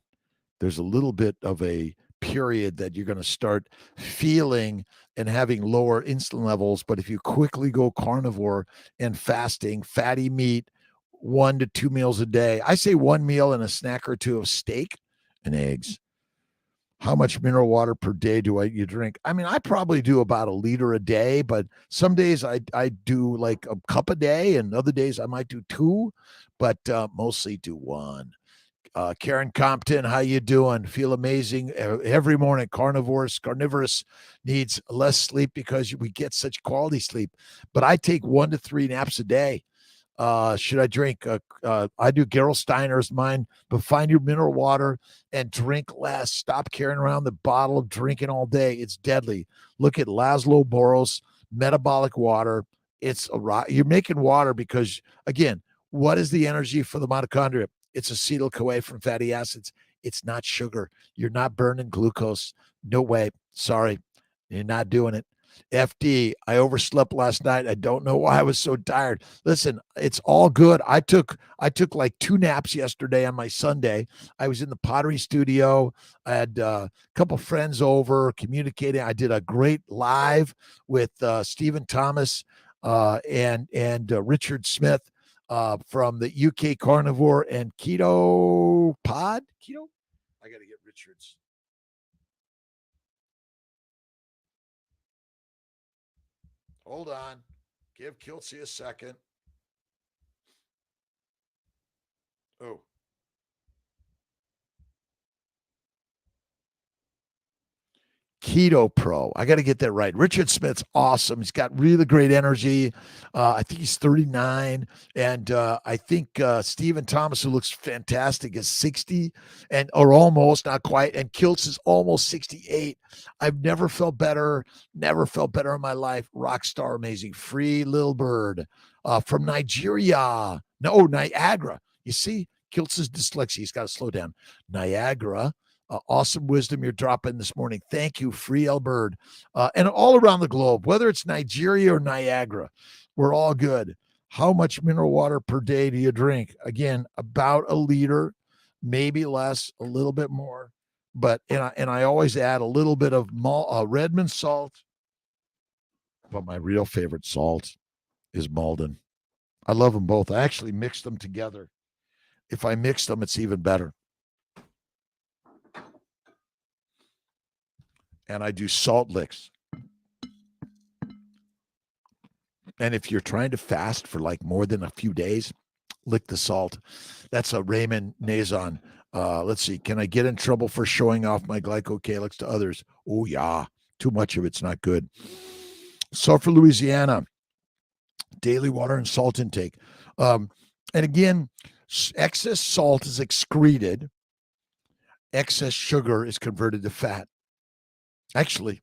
There's a little bit of a period that you're going to start feeling and having lower insulin levels. But if you quickly go carnivore and fasting, fatty meat, 1 to 2 meals a day, I say 1 meal and a snack or two of steak and eggs. How much mineral water per day do you drink? I mean, I probably do about 1 liter a day, but some days I do like a cup a day, and other days I might do 2, but mostly do 1. Karen Compton, how you doing? Feel amazing every morning. Carnivorous needs less sleep because we get such quality sleep. But I take 1 to 3 naps a day. Should I drink? I do Gerolsteiner's mine, but find your mineral water and drink less. Stop carrying around the bottle of drinking all day. It's deadly. Look at Laszlo Boros, metabolic water. It's you're making water because, again, what is the energy for the mitochondria? It's acetyl-CoA from fatty acids. It's not sugar. You're not burning glucose. No way. Sorry. You're not doing it. FD, I overslept last night. I don't know why I was so tired. Listen, it's all good. I took like 2 naps yesterday on my Sunday. I was in the pottery studio. I had a couple friends over communicating. I did a great live with Stephen Thomas and Richard Smith from the UK Carnivore and Keto Pod. Keto? I got to get Richard's. Hold on. Give Kiltz a second. Oh. Keto Pro. I got to get that right. Richard Smith's awesome. He's got really great energy. I think he's 39. And I think Stephen Thomas, who looks fantastic, is 60 or almost, not quite. And Kiltz is almost 68. I've never felt better in my life. Rock star, amazing. Free little bird from Nigeria. No, Niagara. You see, Kiltz's dyslexia. He's got to slow down. Niagara. Awesome wisdom you're dropping this morning. Thank you, Free L Bird. And all around the globe, whether it's Nigeria or Niagara, we're all good. How much mineral water per day do you drink? Again, about a liter, maybe less, a little bit more. But and I always add a little bit of Redmond salt. But my real favorite salt is Malden. I love them both. I actually mix them together. If I mix them, it's even better. And I do salt licks. And if you're trying to fast for like more than a few days, lick the salt. That's a Raymond Nazon. Let's see. Can I get in trouble for showing off my glycocalyx to others? Oh, yeah. Too much of it's not good. Sulphur, Louisiana. Daily water and salt intake. And again, excess salt is excreted. Excess sugar is converted to fat. Actually,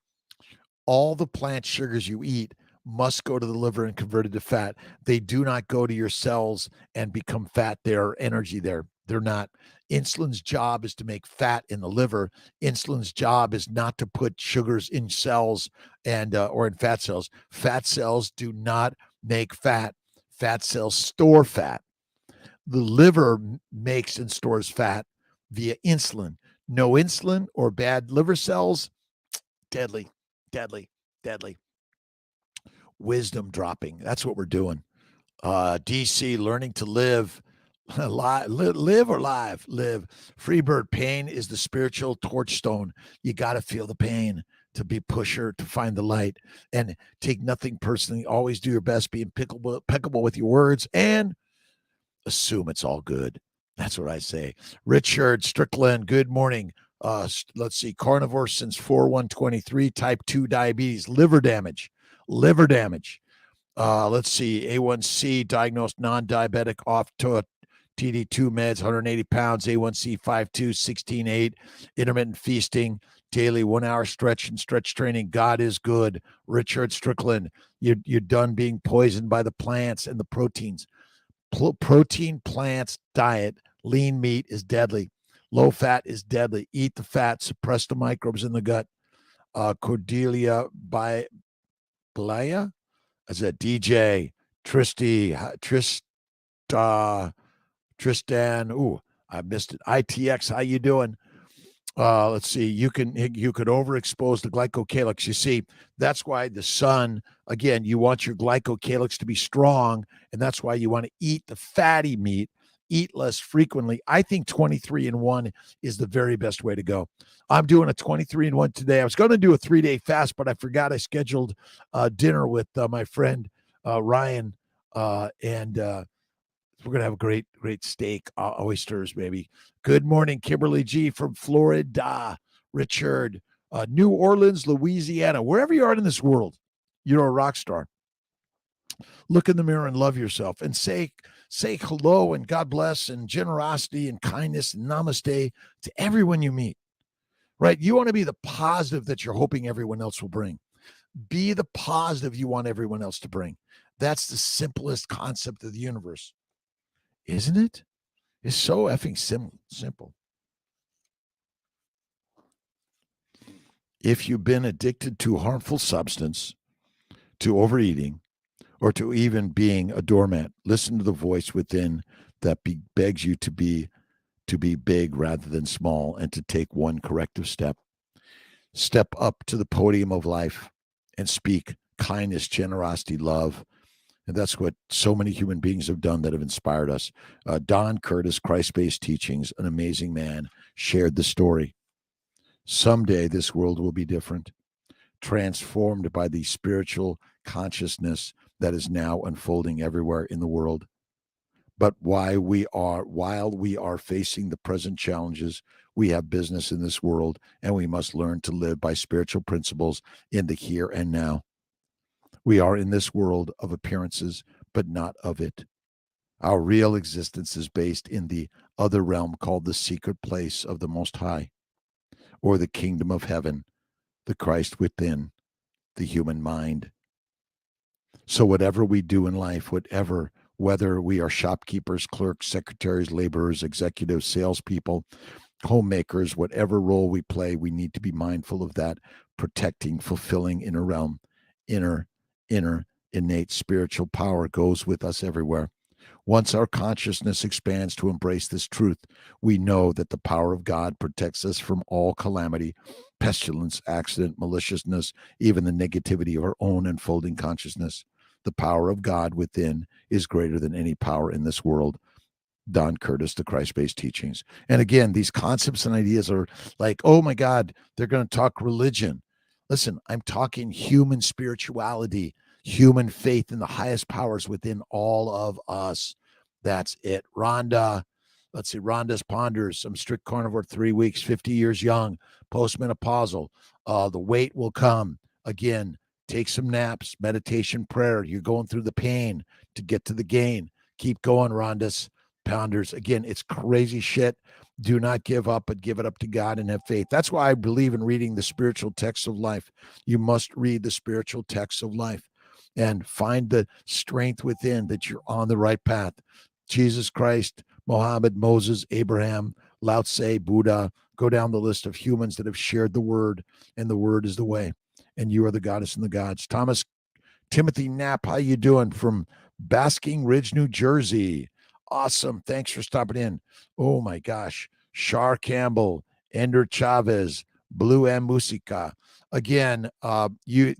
all the plant sugars you eat must go to the liver and converted to fat. They do not go to your cells and become fat there, energy there. They're not. Insulin's job is to make fat in the liver. Insulin's job is not to put sugars in cells and or in fat cells. Fat cells do not make fat. Fat cells store fat. The liver makes and stores fat via insulin. No insulin or bad liver cells, deadly, deadly, deadly. Wisdom dropping. That's what we're doing. DC, learning to live. Live or live? Live. Freebird, pain is the spiritual torchstone. You got to feel the pain to be pusher, to find the light, and take nothing personally. Always do your best, be impeccable with your words, and assume it's all good. That's what I say. Richard Strickland, good morning. Let's see, carnivore since 4/1/23, type 2 diabetes, liver damage. Let's see, A1C, diagnosed non-diabetic, off to TD2 meds, 180 pounds, A1C 5.2, 16.8, intermittent feasting, daily 1 hour stretch and stretch training. God is good. Richard Strickland, you're done being poisoned by the plants and the proteins. Protein plants diet, lean meat is deadly. Low fat is deadly. Eat the fat, suppress the microbes in the gut. Cordelia by Blaya? Is that DJ? Tristan. Ooh, I missed it. ITX, how you doing? Let's see. You could overexpose the glycocalyx. You see, that's why the sun, again, you want your glycocalyx to be strong, and that's why you want to eat the fatty meat, eat less frequently. I think 23-in-1 is the very best way to go. I'm doing a 23-in-1 today. I was going to do a 3-day fast, but I forgot I scheduled dinner with my friend Ryan, and we're going to have a great steak, oysters, maybe. Good morning, Kimberly G. from Florida. Richard, New Orleans, Louisiana. Wherever you are in this world, you're a rock star. Look in the mirror and love yourself and say hello and God bless and generosity and kindness and namaste to everyone you meet, right? You want to be the positive that you're hoping everyone else will bring. Be the positive you want everyone else to bring. That's the simplest concept of the universe. Isn't it? It's so effing simple. If you've been addicted to a harmful substance, to overeating, or to even being a doormat, listen to the voice within that begs you to be big rather than small and to take one corrective step. Step up to the podium of life and speak kindness, generosity, love. And that's what so many human beings have done that have inspired us. Don Curtis, Christ-Based Teachings, an amazing man, shared the story. Someday this world will be different, transformed by the spiritual consciousness that is now unfolding everywhere in the world. But while we are facing the present challenges, we have business in this world, and we must learn to live by spiritual principles in the here and now. We are in this world of appearances, but not of it. Our real existence is based in the other realm called the secret place of the Most High, or the kingdom of heaven, the Christ within the human mind. So whatever we do in life, whether we are shopkeepers, clerks, secretaries, laborers, executives, salespeople, homemakers, whatever role we play, we need to be mindful of that, protecting, fulfilling inner realm. Inner, innate spiritual power goes with us everywhere. Once our consciousness expands to embrace this truth, we know that the power of God protects us from all calamity, pestilence, accident, maliciousness, even the negativity of our own unfolding consciousness. The power of God within is greater than any power in this world. Don Curtis, The Christ-Based Teachings. And again, these concepts and ideas are like, oh my God, they're going to talk religion. Listen, I'm talking human spirituality, human faith in the highest powers within all of us. That's it. Rhonda, let's see, Rhonda's Ponders, I'm strict carnivore 3 weeks, 50 years young, postmenopausal. The weight will come. Again, take some naps, meditation, prayer. You're going through the pain to get to the gain. Keep going, Rhonda's Ponders. Again, it's crazy shit. Do not give up, but give it up to God and have faith. That's why I believe in reading the spiritual texts of life. You must read the spiritual texts of life and find the strength within that you're on the right path. Jesus Christ, Muhammad, Moses, Abraham, Lao Tse, Buddha, go down the list of humans that have shared the word, and the word is the way. And you are the goddess and the gods. Timothy Knapp, how you doing? From Basking Ridge, New Jersey. Awesome. Thanks for stopping in. Oh my gosh. Shar Campbell, Ender Chavez, Blue M Musica. Again, the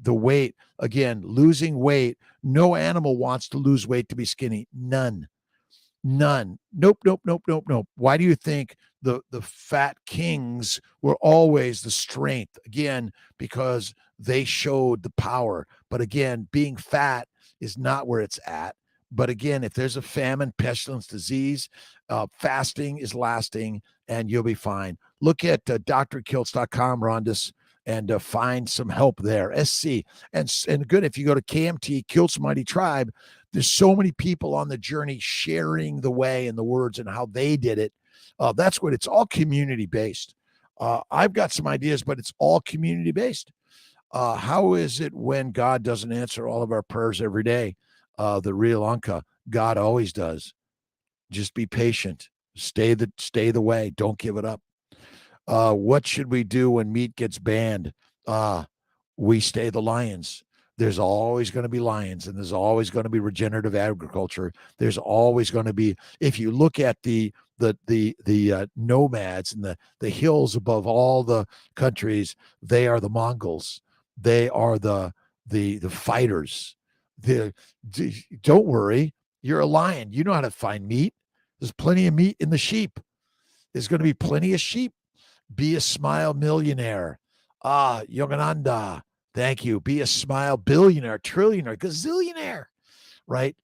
weight, again, losing weight. No animal wants to lose weight to be skinny. None. Nope. Why do you think the fat kings were always the strength? Again, because they showed the power. But again, being fat is not where it's at. But again, if there's a famine, pestilence, disease, fasting is lasting, and you'll be fine. Look at drkiltz.com, Rondis, and find some help there. SC. And good, if you go to KMT, Kiltz Mighty Tribe, there's so many people on the journey sharing the way and the words and how they did it. That's what it's all community-based. I've got some ideas, but it's all community-based. How is it when God doesn't answer all of our prayers every day? The real Anka, God always does. Just be patient. Stay the way. Don't give it up. What should we do when meat gets banned? We stay the lions. There's always going to be lions, and there's always going to be regenerative agriculture. There's always going to be, if you look at the nomads and the hills above all the countries, they are the Mongols. They are the fighters. Don't worry, you're a lion. You know how to find meat. There's plenty of meat in the sheep. There's going to be plenty of sheep. Be a smile millionaire. Yogananda, thank you. Be a smile billionaire, trillionaire, gazillionaire, right?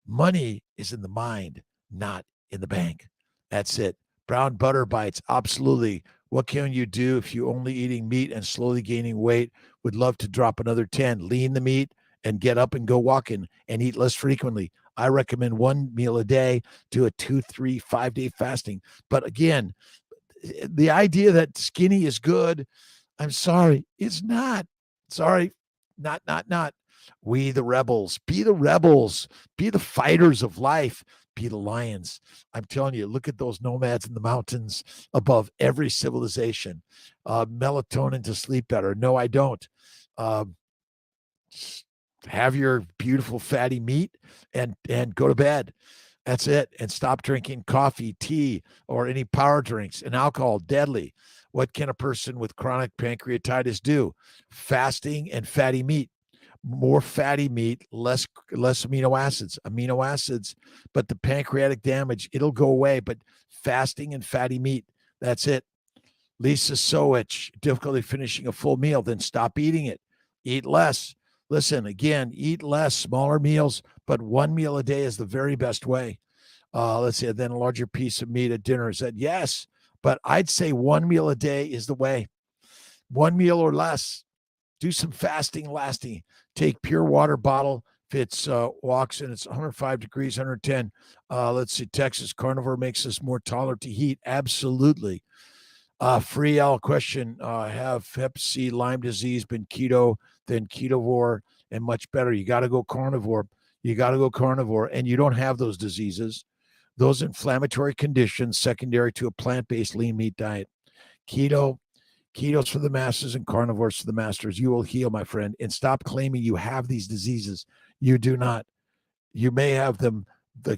Money is in the mind, not in the bank. That's it. Brown butter bites, absolutely. What can you do if you're only eating meat and slowly gaining weight? Would love to drop another 10. Lean the meat and get up and go walking and eat less frequently. I recommend one meal a day, do a 2, 3, 5 day fasting. But again, the idea that skinny is good, I'm sorry, it's not. Sorry, not. We the rebels, be the fighters of life, be the lions. I'm telling you, look at those nomads in the mountains above every civilization. Melatonin to sleep better. No, I don't. Have your beautiful fatty meat and go to bed. That's it. And stop drinking coffee, tea, or any power drinks and alcohol. Deadly. What can a person with chronic pancreatitis do? Fasting and fatty meat. More fatty meat, less amino acids, but the pancreatic damage, it'll go away. But fasting and fatty meat, that's it. Lisa Sowich, difficulty finishing a full meal, then stop eating it. Eat less. Listen, again, eat less, smaller meals, but one meal a day is the very best way. Let's say then a larger piece of meat at dinner. Said yes, but I'd say one meal a day is the way. One meal or less. Do some fasting, lasting. Take pure water bottle. If it's walks and it's 105 degrees, 110. Let's see, Texas carnivore makes us more tolerant to heat. Absolutely. Free Al question: have Hep C, Lyme disease been keto, then ketovore, and much better? You got to go carnivore. You got to go carnivore, and you don't have those diseases, those inflammatory conditions secondary to a plant-based lean meat diet. Keto's for the masses and carnivores for the masters. You will heal, my friend, and stop claiming you have these diseases. You do not. You may have them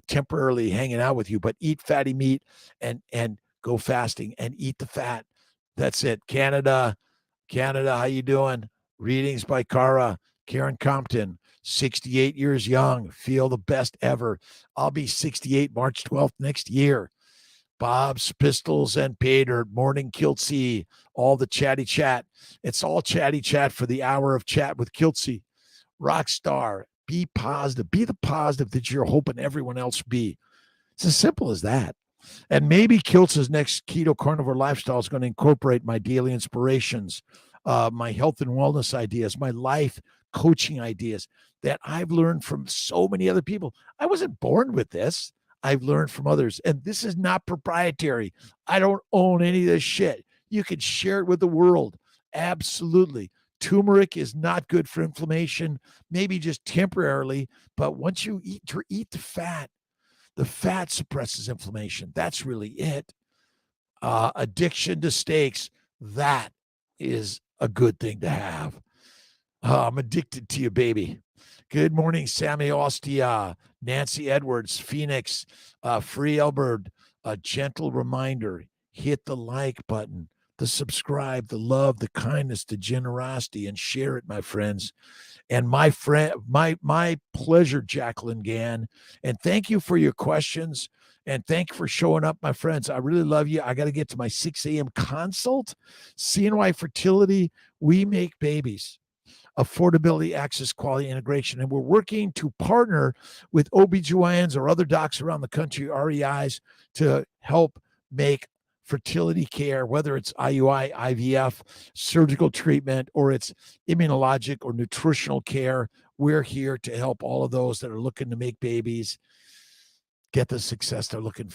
temporarily hanging out with you, but eat fatty meat and go fasting and eat the fat. That's it. Canada, how you doing? Readings by Karen Compton, 68 years young, feel the best ever. I'll be 68 March 12th next year. Bob's Pistols and Peter, Morning Kiltzy, all the chatty chat. It's all chatty chat for the hour of chat with Kiltzy. Rockstar, be positive. Be the positive that you're hoping everyone else be. It's as simple as that. And maybe Kiltz's next keto carnivore lifestyle is going to incorporate my daily inspirations, my health and wellness ideas, my life coaching ideas that I've learned from so many other people. I wasn't born with this. I've learned from others. And this is not proprietary. I don't own any of this shit. You can share it with the world. Absolutely. Turmeric is not good for inflammation, maybe just temporarily. But once you eat the fat suppresses inflammation. That's really it. Addiction to steaks, that is a good thing to have. I'm addicted to you, baby. Good morning, Sammy Ostia, Nancy Edwards, Phoenix, Free Elbert. A gentle reminder, hit the like button, the subscribe, the love, the kindness, the generosity, and share it, my friends. And my friend, my pleasure, Jacqueline Gann. And thank you for your questions. And thank you for showing up, my friends. I really love you. I got to get to my 6 a.m. consult. CNY Fertility, we make babies. Affordability, access, quality, integration. And we're working to partner with OBGYNs or other docs around the country, REIs, to help make fertility care, whether it's IUI, IVF, surgical treatment, or it's immunologic or nutritional care. We're here to help all of those that are looking to make babies get the success they're looking for.